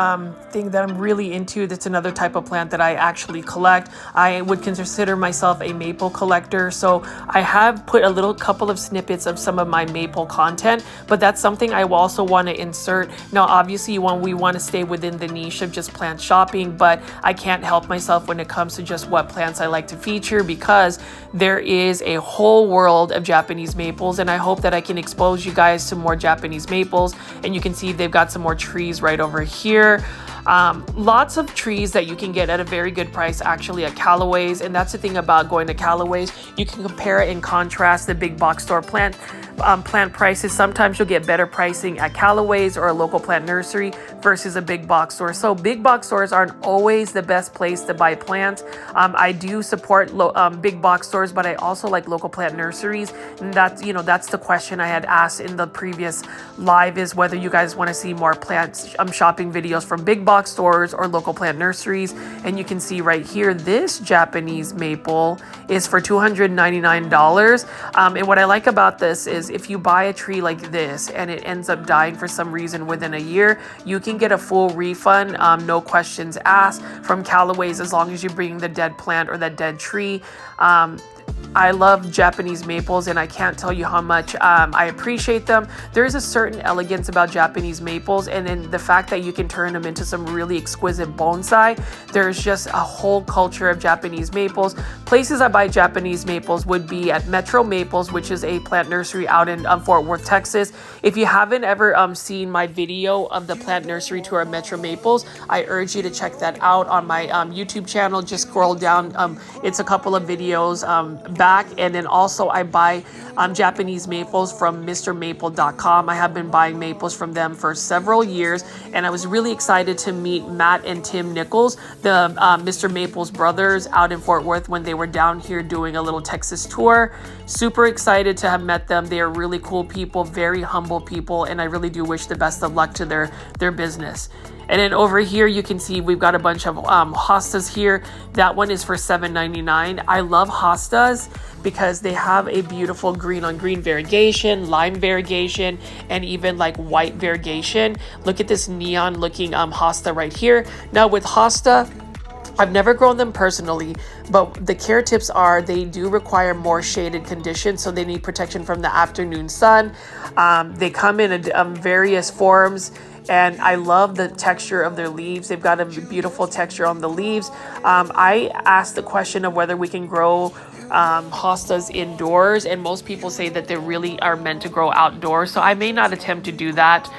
thing that I'm really into. That's another type of plant that I actually collect. I would consider myself a maple collector. So I have put a couple of snippets of some of my maple content, but that's something I also want to insert. Now, obviously, we want to stay within the niche of just plant shopping, but I can't help myself when it comes to just what plants I like to feature, because there is a whole world of Japanese maples, and I hope that I can expose you guys to more Japanese maples. And you can see they've got some more trees right over here. Lots of trees that you can get at a very good price actually at Callaway's. And that's the thing about going to Callaway's. You can compare and contrast the big box store plant prices. Sometimes you'll get better pricing at Callaway's or a local plant nursery versus a big box store. So big box stores aren't always the best place to buy plants. I do support big box stores, but I also like local plant nurseries. And that's the question I had asked in the previous live, is whether you guys want to see more plants shopping videos from big box stores or local plant nurseries. And you can see right here, this Japanese maple is for $299. And what I like about this is if you buy a tree like this and it ends up dying for some reason within a year, you can get a full refund, no questions asked, from Callaway's, as long as you bring the dead plant or that dead tree. I love Japanese maples, and I can't tell you how much I appreciate them. There's a certain elegance about Japanese maples, and then the fact that you can turn them into some really exquisite bonsai. There's just a whole culture of Japanese maples. Places I buy Japanese maples would be at Metro Maples, which is a plant nursery out in Fort Worth, Texas. If you haven't ever seen my video of the plant nursery tour of Metro Maples, I urge you to check that out on my YouTube channel. Just scroll down. It's a couple of videos back. And then also I buy Japanese maples from MrMaple.com. I have been buying maples from them for several years, and I was really excited to meet Matt and Tim Nichols, the Mr. Maples brothers, out in Fort Worth when they were down here doing a little Texas tour. Super excited to have met them. They are really cool people, very humble people, and I really do wish the best of luck to their business. And then over here, you can see we've got a bunch of hostas here. That one is for $7.99. I love hostas because they have a beautiful green on green variegation, lime variegation, and even like white variegation. Look at this neon looking hosta right here. Now with hosta, I've never grown them personally, but the care tips are they do require more shaded conditions, so they need protection from the afternoon sun. They come in various forms, and I love the texture of their leaves. They've got a beautiful texture on the leaves. I asked the question of whether we can grow hostas indoors, and most people say that they really are meant to grow outdoors, so I may not attempt to do that.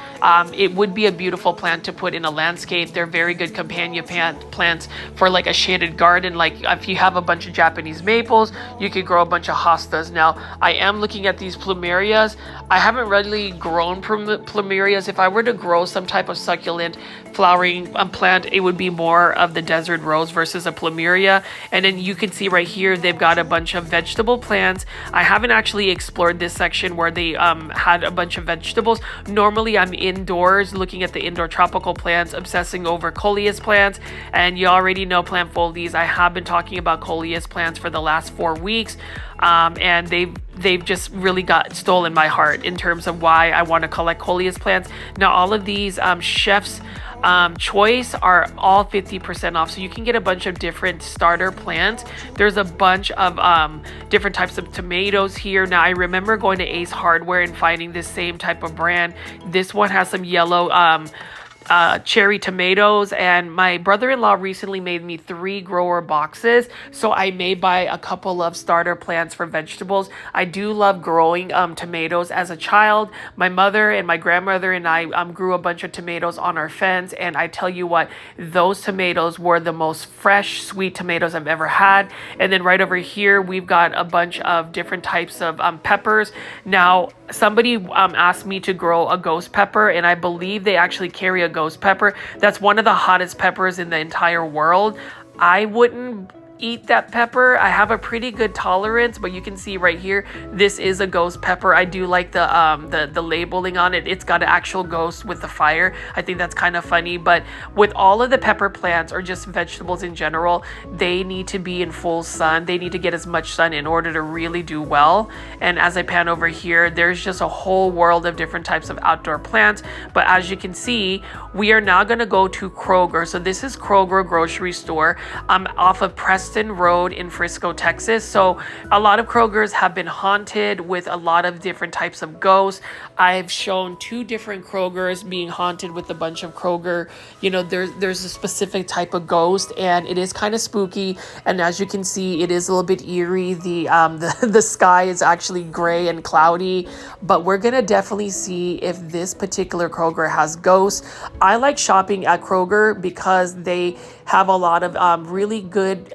It would be a beautiful plant to put in a landscape. They're very good companion plants for like a shaded garden. Like if you have a bunch of Japanese maples, you could grow a bunch of hostas. Now I am looking at these plumerias. I haven't really grown plumerias. If I were to grow some type of succulent flowering plant, it would be more of the desert rose versus a plumeria. And then you can see right here they've got a bunch of vegetable plants. I haven't actually explored this section where they had a bunch of vegetables. Normally I'm indoors looking at the indoor tropical plants, obsessing over coleus plants, and you already know plant foldies. I have been talking about coleus plants for the last 4 weeks, and they've just really got stolen my heart in terms of why I want to collect coleus plants. Now all of these chef's choice are all 50% off, so you can get a bunch of different starter plants. There's a bunch of different types of tomatoes here. Now I remember going to Ace Hardware and finding this same type of brand. This one has some yellow cherry tomatoes, and my brother-in-law recently made me 3 grower boxes, so I may buy a couple of starter plants for vegetables. I do love growing tomatoes. As a child, my mother and my grandmother and I grew a bunch of tomatoes on our fence, and I tell you what, those tomatoes were the most fresh, sweet tomatoes I've ever had. And then right over here, we've got a bunch of different types of peppers. Now, somebody asked me to grow a ghost pepper, and I believe they actually carry a ghost pepper. That's one of the hottest peppers in the entire world. I wouldn't eat that pepper. I have a pretty good tolerance, but you can see right here, this is a ghost pepper. I do like the labeling on it. It's got an actual ghost with the fire. I think that's kind of funny. But with all of the pepper plants, or just vegetables in general, they need to be in full sun. They need to get as much sun in order to really do well. And as I pan over here, there's just a whole world of different types of outdoor plants. But as you can see, we are now going to go to Kroger. So this is Kroger grocery store. I'm off of Preston Road in Frisco, Texas. So a lot of Krogers have been haunted with a lot of different types of ghosts. I've shown 2 different Krogers being haunted with a bunch of Kroger. You know, there's a specific type of ghost, and it is kind of spooky. And as you can see, it is a little bit eerie. The sky is actually gray and cloudy, but we're gonna definitely see if this particular Kroger has ghosts. I like shopping at Kroger because they have a lot of really good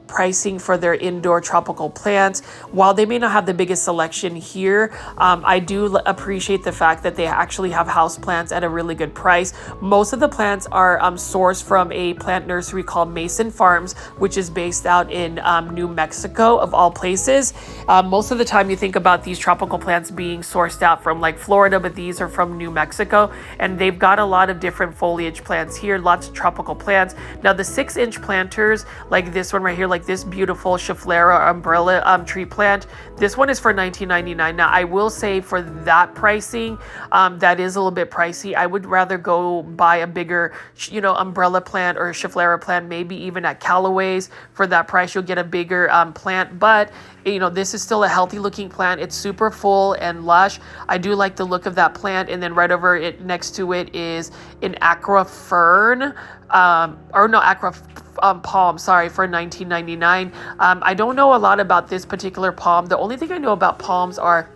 pricing for their indoor tropical plants. While they may not have the biggest selection here, I do appreciate the fact that they actually have house plants at a really good price. Most of the plants are sourced from a plant nursery called Mason Farms, which is based out in New Mexico, of all places. Most of the time you think about these tropical plants being sourced out from like Florida, but these are from New Mexico, and they've got a lot of different foliage plants here, lots of tropical plants. Now the 6-inch planters, like this one right here, like this beautiful Schefflera umbrella tree plant, this one is for $19.99. Now I will say, for that pricing, that is a little bit pricey. I would rather go buy a bigger, umbrella plant or Schefflera plant, maybe even at Callaway's. For that price, you'll get a bigger plant, but this is still a healthy looking plant. It's super full and lush. I do like the look of that plant. And then right over it, next to it, is an aqua fern, aqua palm, sorry, for $19.99. I don't know a lot about this particular palm. The only thing I know about palms are,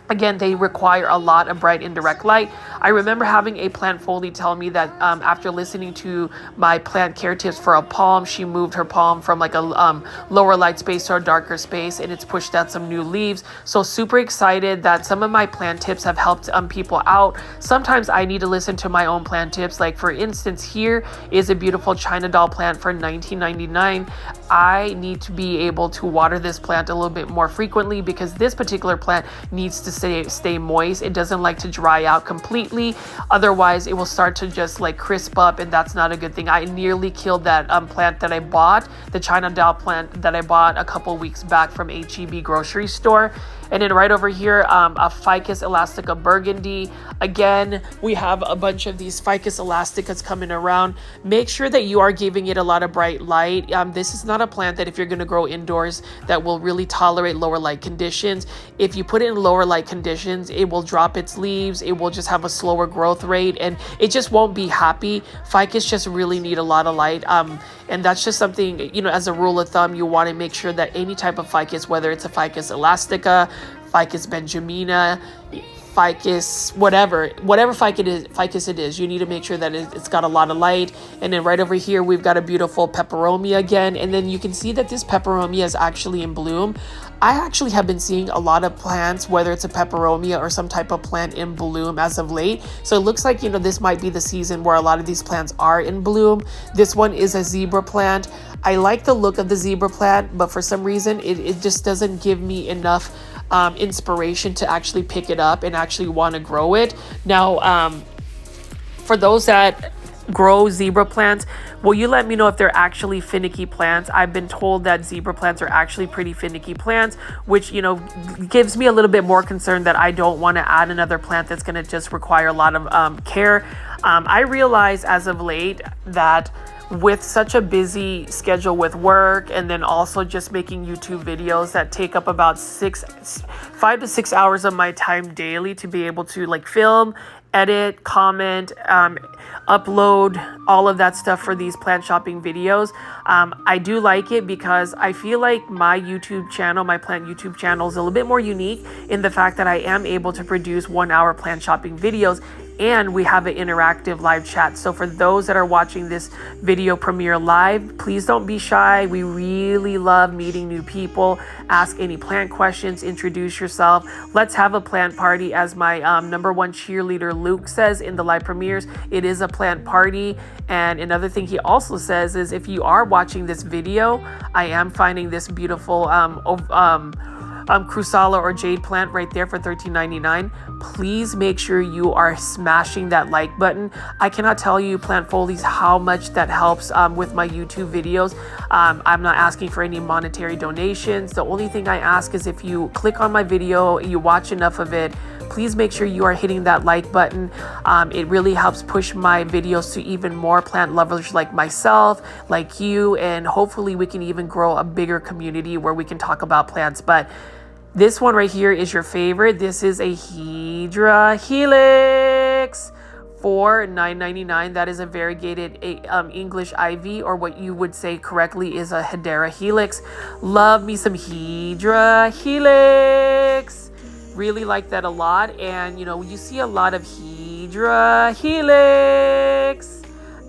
again, they require a lot of bright indirect light. I remember having a plant foley tell me that after listening to my plant care tips for a palm, she moved her palm from like a lower light space to a darker space, and it's pushed out some new leaves. So super excited that some of my plant tips have helped people out. Sometimes I need to listen to my own plant tips. Like for instance, here is a beautiful China doll plant for $19.99. I need to be able to water this plant a little bit more frequently because this particular plant needs to stay moist. It doesn't like to dry out completely. Otherwise, it will start to just like crisp up, and that's not a good thing. I nearly killed that plant that I bought, the China doll plant that I bought a couple weeks back from HEB grocery store. And then right over here, a Ficus elastica burgundy. Again, we have a bunch of these Ficus elasticas coming around. Make sure that you are giving it a lot of bright light. This is not a plant that, if you're going to grow indoors, that will really tolerate lower light conditions. If you put it in lower light conditions, it will drop its leaves. It will just have a slower growth rate, and it just won't be happy. Ficus just really need a lot of light. And that's just something, as a rule of thumb, you want to make sure that any type of ficus, whether it's a Ficus elastica, Ficus benjamina, Ficus, whatever ficus it is, you need to make sure that it's got a lot of light. And then right over here, we've got a beautiful peperomia again. And then you can see that this peperomia is actually in bloom. I actually have been seeing a lot of plants, whether it's a peperomia or some type of plant, in bloom as of late. So it looks like, this might be the season where a lot of these plants are in bloom. This one is a zebra plant. I like the look of the zebra plant, but for some reason, it just doesn't give me enough inspiration to actually pick it up and actually want to grow it. Now, for those that grow zebra plants, will you let me know if they're actually finicky plants? I've been told that zebra plants are actually pretty finicky plants, which gives me a little bit more concern that I don't want to add another plant that's going to just require a lot of care. I realize as of late that with such a busy schedule with work, and then also just making YouTube videos that take up about 5 to 6 hours of my time daily to be able to film, edit, comment, upload all of that stuff for these plant shopping videos. I do like it because I feel like my YouTube channel, my plant YouTube channel, is a little bit more unique in the fact that I am able to produce 1-hour plant shopping videos, and we have an interactive live chat. So for those that are watching this video premiere live, please don't be shy. We really love meeting new people. Ask any plant questions, introduce yourself. Let's have a plant party, as my number one cheerleader Luke says in the live premieres. It is a plant party. And another thing he also says is, if you are watching this video, I am finding this beautiful Crusala or jade plant right there for $13.99. Please make sure you are smashing that like button. I cannot tell you, plant foldies, how much that helps with my YouTube videos. I'm not asking for any monetary donations. The only thing I ask is, if you click on my video, you watch enough of it, please make sure you are hitting that like button. It really helps push my videos to even more plant lovers like myself, like you, and hopefully we can even grow a bigger community where we can talk about plants. But this one right here is your favorite. This is a Hedera Helix for $9.99. That is a variegated English ivy, or what you would say correctly is a Hedera Helix. Love me some Hedera Helix. Really like that a lot. And you see a lot of Hedera Helix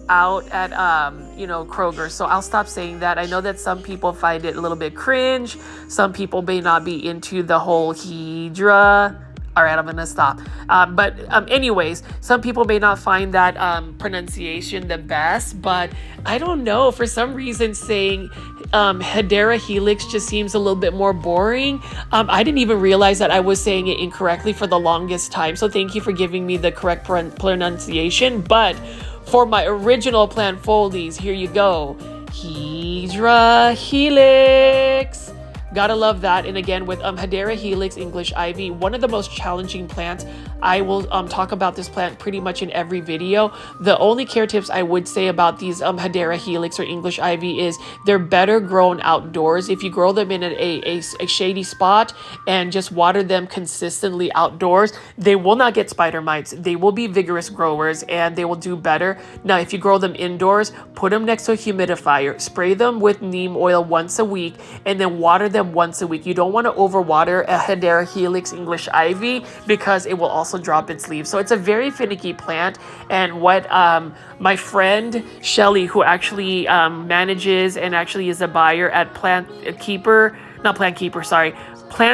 out at Kroger. So I'll stop saying that. I know that some people find it a little bit cringe. Some people may not be into the whole Hedera. All right, I'm gonna stop. But anyways, some people may not find that pronunciation the best, but I don't know. For some reason, saying Hedera Helix just seems a little bit more boring. I didn't even realize that I was saying it incorrectly for the longest time. So thank you for giving me the correct pronunciation. But for my original plant foldies, here you go. Hedera Helix. Gotta love that. And again, with Hedera Helix English Ivy, one of the most challenging plants. I will talk about this plant pretty much in every video. The only care tips I would say about these Hedera Helix or English Ivy is they're better grown outdoors. If you grow them in a shady spot and just water them consistently outdoors, they will not get spider mites. They will be vigorous growers and they will do better. Now, if you grow them indoors, put them next to a humidifier, spray them with neem oil once a week, and then water them once a week. You don't want to overwater a Hedera Helix English Ivy because it will also drop its leaves. So it's a very finicky plant. And what my friend Shelly, who actually manages and actually is a buyer at Plants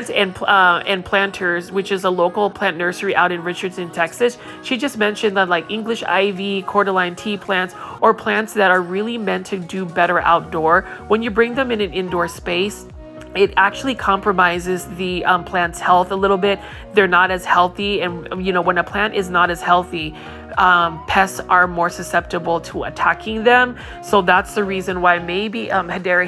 and Planters, which is a local plant nursery out in Richardson, Texas. She just mentioned that like English ivy, cordyline tea plants, or plants that are really meant to do better outdoor, when you bring them in an indoor space, it actually compromises the plant's health a little bit. They're not as healthy. And, when a plant is not as healthy, pests are more susceptible to attacking them. So that's the reason why maybe Hedera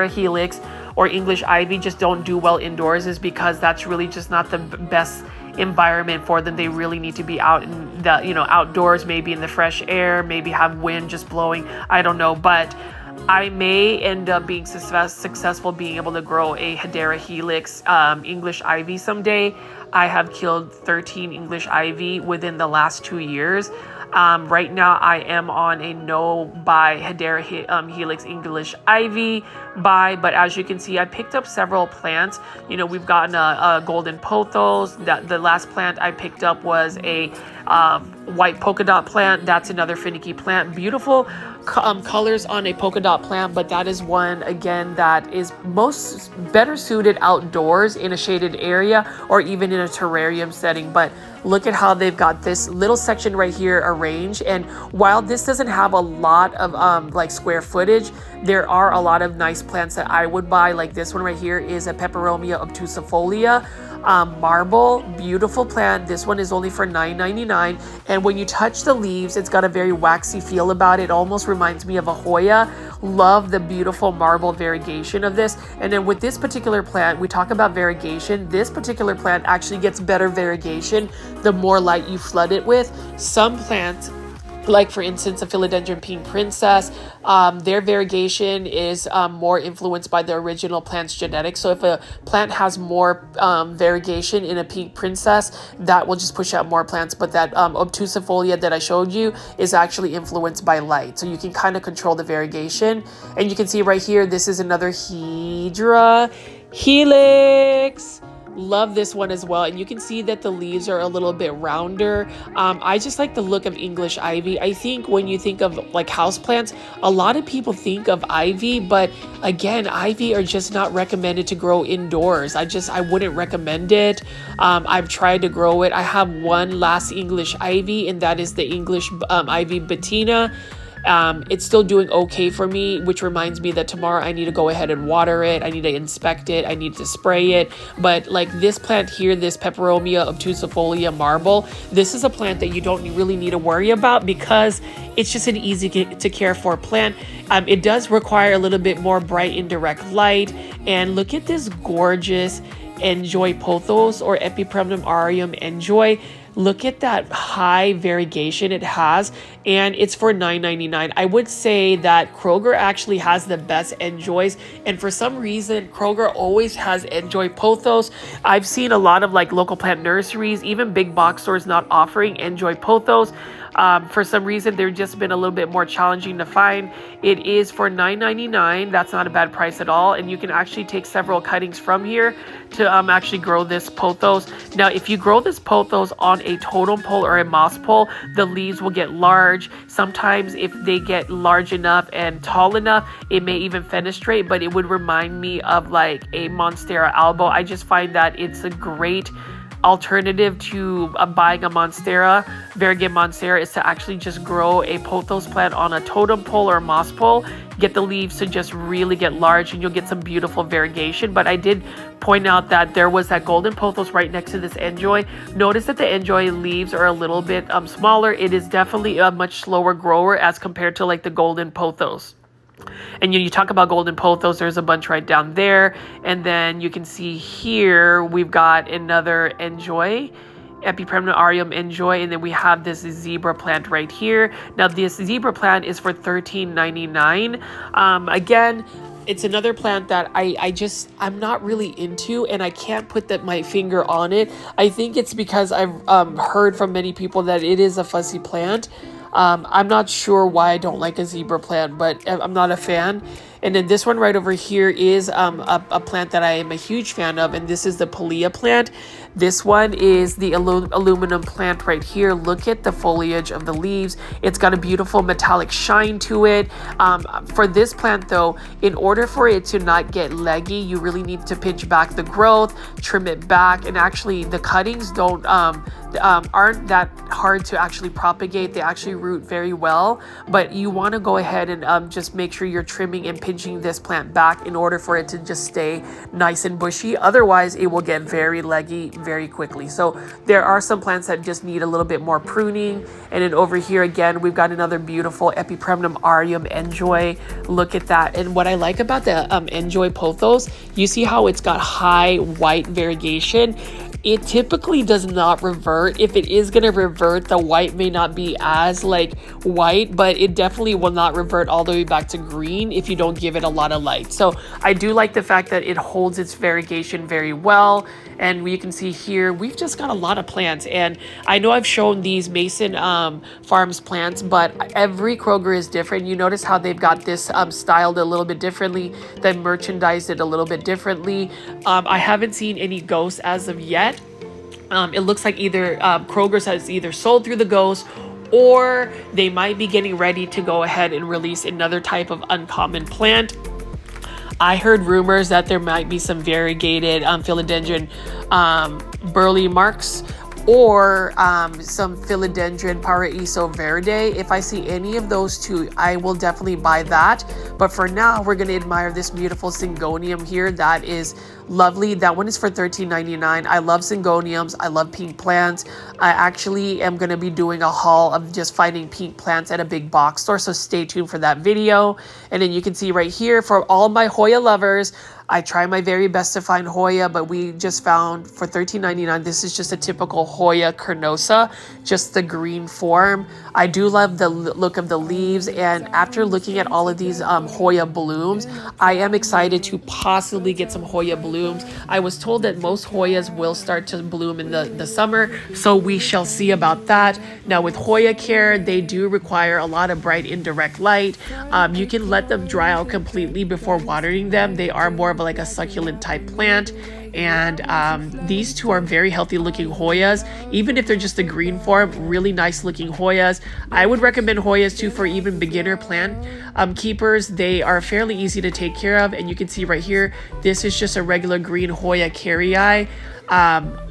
Helix or English Ivy just don't do well indoors, is because that's really just not the best environment for them. They really need to be out in the, outdoors, maybe in the fresh air, maybe have wind just blowing. I don't know, but I may end up being successful being able to grow a Hedera Helix English Ivy someday. I have killed 13 English Ivy within the last 2 years. Right now, I am on a no buy Hedera Helix English Ivy buy, but as you can see, I picked up several plants. We've gotten a golden pothos. The last plant I picked up was a white polka dot plant. That's another finicky plant. Beautiful colors on a polka dot plant, but that is one again that is better suited outdoors in a shaded area or even in a terrarium setting. But look at how they've got this little section right here arranged. And while this doesn't have a lot of square footage, there are a lot of nice plants that I would buy. Like this one right here is a Peperomia obtusifolia. Marble, beautiful plant. This one is only for $9.99, and when you touch the leaves, it's got a very waxy feel about it. Almost reminds me of a Hoya. Love the beautiful marble variegation of this. And then with this particular plant, we talk about variegation. This particular plant actually gets better variegation the more light you flood it with. Some plants Like for instance, a Philodendron Pink Princess, their variegation is more influenced by the original plant's genetics. So if a plant has more variegation in a Pink Princess, that will just push out more plants. But that obtusifolia that I showed you is actually influenced by light. So you can kind of control the variegation. And you can see right here, this is another Hydra Helix. Love this one as well. And you can see that the leaves are a little bit rounder. I just like the look of English ivy. I think when you think of like houseplants, a lot of people think of ivy, but again, ivy are just not recommended to grow indoors. I wouldn't recommend it. I've tried to grow it. I have one last English ivy, and that is the English ivy Bettina. It's still doing okay for me, which reminds me that tomorrow I need to go ahead and water it. I need to inspect it. I need to spray it. But like this plant here, this Peperomia obtusifolia marble, this is a plant that you don't really need to worry about because it's just an easy to care for plant. It does require a little bit more bright indirect light. And look at this gorgeous Enjoy pothos or Epipremnum aureum Enjoy. Look at that high variegation it has, and it's for $9.99. I would say that Kroger actually has the best Enjoys, and for some reason, Kroger always has Enjoy pothos. I've seen a lot of like local plant nurseries, even big box stores not offering Enjoy pothos. For some reason, they've just been a little bit more challenging to find. It is for $9.99. That's not a bad price at all. And you can actually take several cuttings from here to actually grow this pothos. Now, if you grow this pothos on a totem pole or a moss pole, the leaves will get large. Sometimes if they get large enough and tall enough, it may even fenestrate, but it would remind me of like a Monstera albo. I just find that it's a great alternative to buying a Monstera, Variegated Monstera, is to actually just grow a pothos plant on a totem pole or moss pole. Get the leaves to just really get large and you'll get some beautiful variegation. But I did point out that there was that golden pothos right next to this Enjoy. Notice that the Enjoy leaves are a little bit smaller. It is definitely a much slower grower as compared to like the golden pothos. And you talk about golden pothos, there's a bunch right down there. And then you can see here, we've got another Enjoy, Epipremnum aureum Enjoy, and then we have this zebra plant right here. Now this zebra plant is for $13.99. Again, it's another plant that I'm not really into, and I can't put my finger on it. I think it's because I've heard from many people that it is a fussy plant. I'm not sure why I don't like a zebra plant, but I'm not a fan. And then this one right over here is a plant that I am a huge fan of, and this is the Palea plant. This one is the aluminum plant right here. Look at the foliage of the leaves. It's got a beautiful metallic shine to it. For this plant though, in order for it to not get leggy, you really need to pinch back the growth, trim it back, and actually the cuttings aren't that hard to actually propagate. They actually root very well, but you want to go ahead and just make sure you're trimming and pinching this plant back in order for it to just stay nice and bushy. Otherwise, it will get very leggy very quickly. So there are some plants that just need a little bit more pruning. And then over here again, we've got another beautiful Epipremnum aureum Enjoy. Look at that. And what I like about the Enjoy pothos, you see how it's got high white variegation. It typically does not revert. If it is going to revert, the white may not be as like white, but it definitely will not revert all the way back to green if you don't give it a lot of light. So I do like the fact that it holds its variegation very well. And you can see here, we've just got a lot of plants. And I know I've shown these Mason Farms plants, but every Kroger is different. You notice how they've got this styled a little bit differently. They merchandised it a little bit differently. I haven't seen any ghosts as of yet. It looks like either Kroger's has either sold through the ghosts, or they might be getting ready to go ahead and release another type of uncommon plant. I heard rumors that there might be some variegated Philodendron burley marks, or some Philodendron Paraiso Verde. If I see any of those two, I will definitely buy that. But for now, we're going to admire this beautiful Syngonium here. That is lovely. That one is for $13.99. I love Syngoniums. I love pink plants. I actually am going to be doing a haul of just finding pink plants at a big box store, so stay tuned for that video. And then you can see right here, for all my Hoya lovers, I try my very best to find Hoya, but we just found for $13.99, this is just a typical Hoya carnosa, just the green form. I do love the look of the leaves, and after looking at all of these Hoya blooms, I am excited to possibly get some Hoya blooms. I was told that most Hoyas will start to bloom in the summer, so we shall see about that. Now with Hoya care, they do require a lot of bright indirect light. You can let them dry out completely before watering them. They are more of like a succulent type plant. And these two are very healthy looking Hoyas, even if they're just a green form, really nice looking Hoyas. I would recommend Hoyas too for even beginner plant keepers. They are fairly easy to take care of, and you can see right here, this is just a regular green Hoya carrii.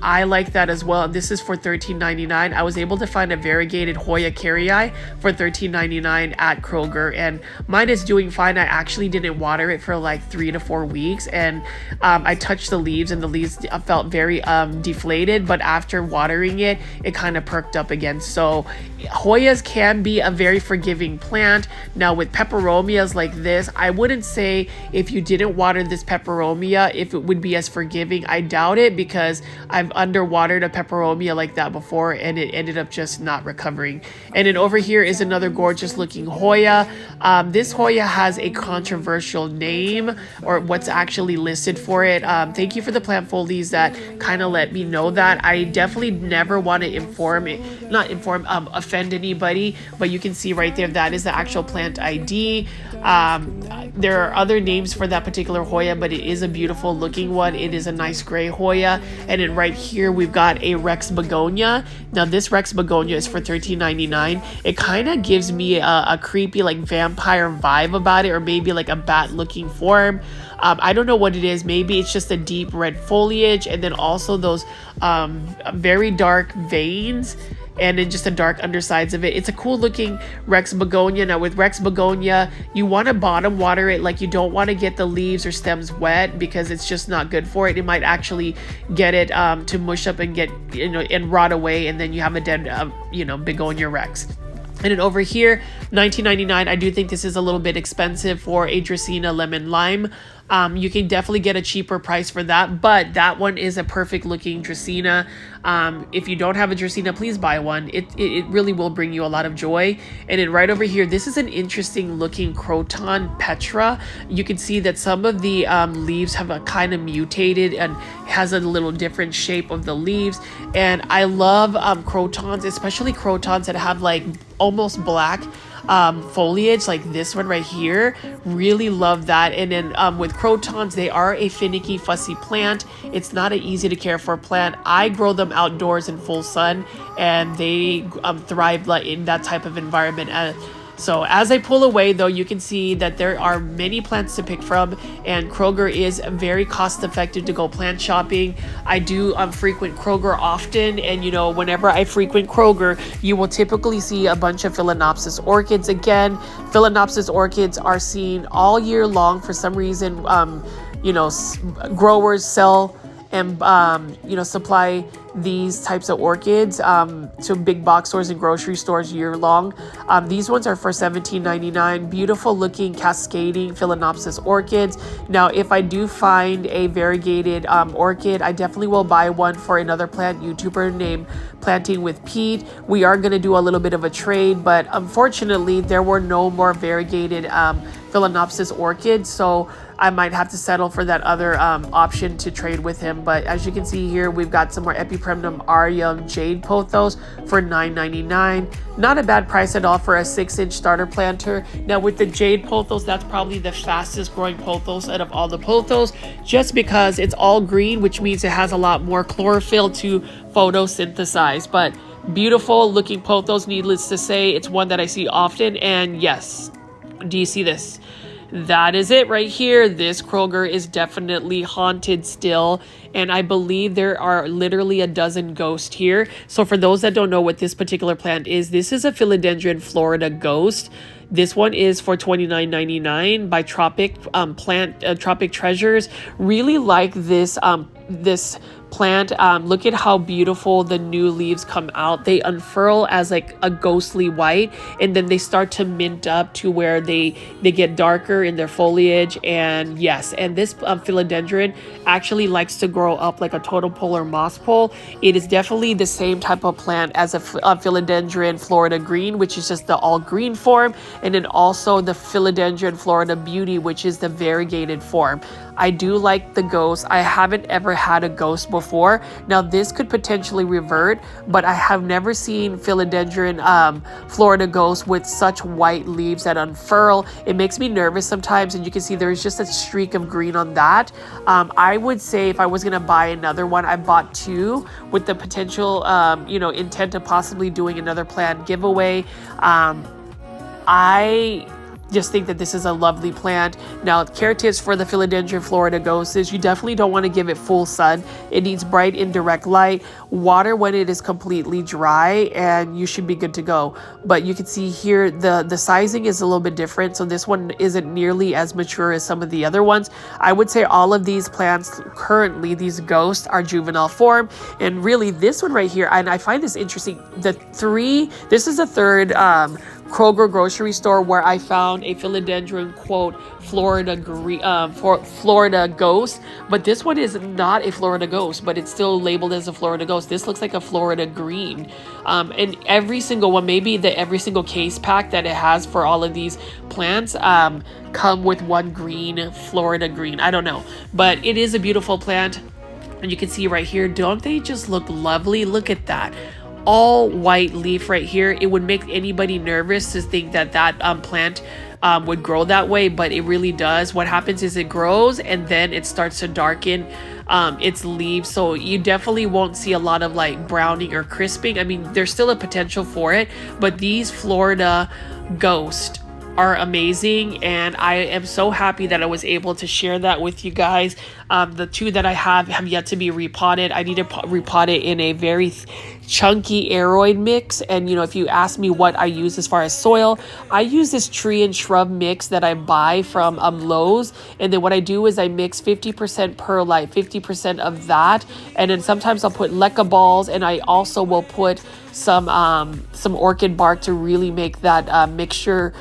I like that as well. This is for $13.99. I was able to find a variegated Hoya carrii for $13.99 at Kroger, and mine is doing fine. I actually didn't water it for like 3 to 4 weeks, and I touched the leaves, and the leaves felt very deflated, but after watering it, it kind of perked up again. So Hoyas can be a very forgiving plant. Now with peperomias like this, I wouldn't say if you didn't water this peperomia if it would be as forgiving. I doubt it, because I've underwatered a peperomia like that before, and it ended up just not recovering. And then over here is another gorgeous looking Hoya. This Hoya has a controversial name, or what's actually listed for it. Thank you for the plant foldies that kind of let me know that. I definitely never want to offend anybody, but you can see right there, that is the actual plant ID. There are other names for that particular Hoya, but it is a beautiful looking one. It is a nice gray Hoya. And then right here, we've got a Rex begonia. Now this Rex begonia is for $13.99. It kind of gives me a creepy like vampire vibe about it, or maybe like a bat looking form. I don't know what it is. Maybe it's just a deep red foliage, and then also those very dark veins, and then just the dark undersides of it. It's a cool looking Rex begonia. Now with Rex begonia, you want to bottom water it. Like, you don't want to get the leaves or stems wet, because it's just not good for it. It might actually get it to mush up and get, and rot away, and then you have a dead begonia Rex. And then over here, $19.99. I do think this is a little bit expensive for a Dracaena lemon lime. You can definitely get a cheaper price for that, but that one is a perfect looking Dracaena. If you don't have a Dracaena, please buy one. It really will bring you a lot of joy. And then right over here, this is an interesting looking Croton Petra. You can see that some of the leaves have a kind of mutated and has a little different shape of the leaves. And I love Crotons, especially Crotons that have like almost black foliage, like this one right here. Really love that. And then with Crotons, they are a finicky, fussy plant. It's not an easy to care for plant. I grow them outdoors in full sun, and they thrive in that type of environment. So as I pull away, though, you can see that there are many plants to pick from, and Kroger is very cost effective to go plant shopping. I do frequent Kroger often, and whenever I frequent Kroger, you will typically see a bunch of Philodendron orchids. Again, Philodendron orchids are seen all year long. For some reason, growers sell and supply these types of orchids to big box stores and grocery stores year long. These ones are for $17.99. Beautiful looking cascading Philodendron orchids. Now, if I do find a variegated orchid, I definitely will buy one for another plant YouTuber named Planting with Pete. We are going to do a little bit of a trade, but unfortunately there were no more variegated Philodendron orchids, so I might have to settle for that other option to trade with him. But as you can see here, we've got some more Epipremnum aureum jade pothos for $9.99. Not a bad price at all for a 6-inch starter planter. Now with the jade pothos, that's probably the fastest growing pothos out of all the pothos, just because it's all green, which means it has a lot more chlorophyll to photosynthesize. But beautiful looking pothos, needless to say. It's one that I see often, and yes, do you see this? That is it right here. This Kroger is definitely haunted still, and I believe there are literally a dozen ghosts here. So for those that don't know what this particular plant is, this is a Philodendron Florida Ghost. This one is for $29.99 by Tropic Treasures. Really like this plant. Look at how beautiful the new leaves come out. They unfurl as like a ghostly white, and then they start to mint up to where they get darker in their foliage. And yes, and this philodendron actually likes to grow up like a total polar moss pole. It is definitely the same type of plant as a Philodendron Florida green, which is just the all green form, and then also the Philodendron Florida beauty, which is the variegated form. I do like the ghost. I haven't ever had a ghost before. Now this could potentially revert, but I have never seen Philodendron Florida ghost with such white leaves that unfurl. It makes me nervous sometimes, and you can see there's just a streak of green on that. I would say if I was gonna buy another one, I bought two with the potential intent of possibly doing another plant giveaway. I just think that this is a lovely plant. Now, care tips for the Philodendron Florida Ghosts is you definitely don't want to give it full sun. It needs bright indirect light, water when it is completely dry, and you should be good to go. But you can see here the sizing is a little bit different, so this one isn't nearly as mature as some of the other ones. I would say all of these plants currently, these ghosts, are juvenile form, and really this one right here, and I find this interesting. This is the third Kroger grocery store where I found a Philodendron quote Florida Ghost, but this one is not a Florida Ghost, but it's still labeled as a Florida Ghost. This looks like a Florida green, and every single one, maybe every single case pack that it has for all of these plants come with one green Florida green. I don't know, but it is a beautiful plant, and you can see right here, don't they just look lovely? Look at that. All white leaf right here. It would make anybody nervous to think that plant would grow that way, but it really does. What happens is it grows and then it starts to darken its leaves, so you definitely won't see a lot of like browning or crisping. I mean, there's still a potential for it, but these Florida Ghost are amazing, and I am so happy that I was able to share that with you guys. The two that I have yet to be repotted. I need to repot it in a very chunky aeroid mix, and if you ask me what I use as far as soil, I use this tree and shrub mix that I buy from Lowe's, and then what I do is I mix 50% perlite, 50% of that, and then sometimes I'll put leca balls, and I also will put some orchid bark to really make that mixture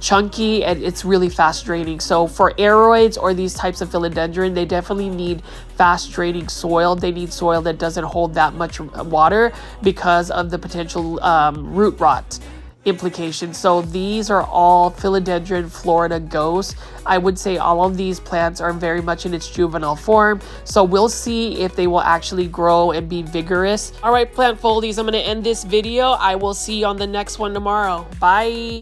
chunky, and it's really fast draining. So for aeroids or these types of philodendron, they definitely need fast draining soil. They need soil that doesn't hold that much water because of the potential root rot implications. So these are all Philodendron Florida Ghosts. I would say all of these plants are very much in its juvenile form, so we'll see if they will actually grow and be vigorous. All right, plant foldies, I'm going to end this video. I will see you on the next one tomorrow. Bye.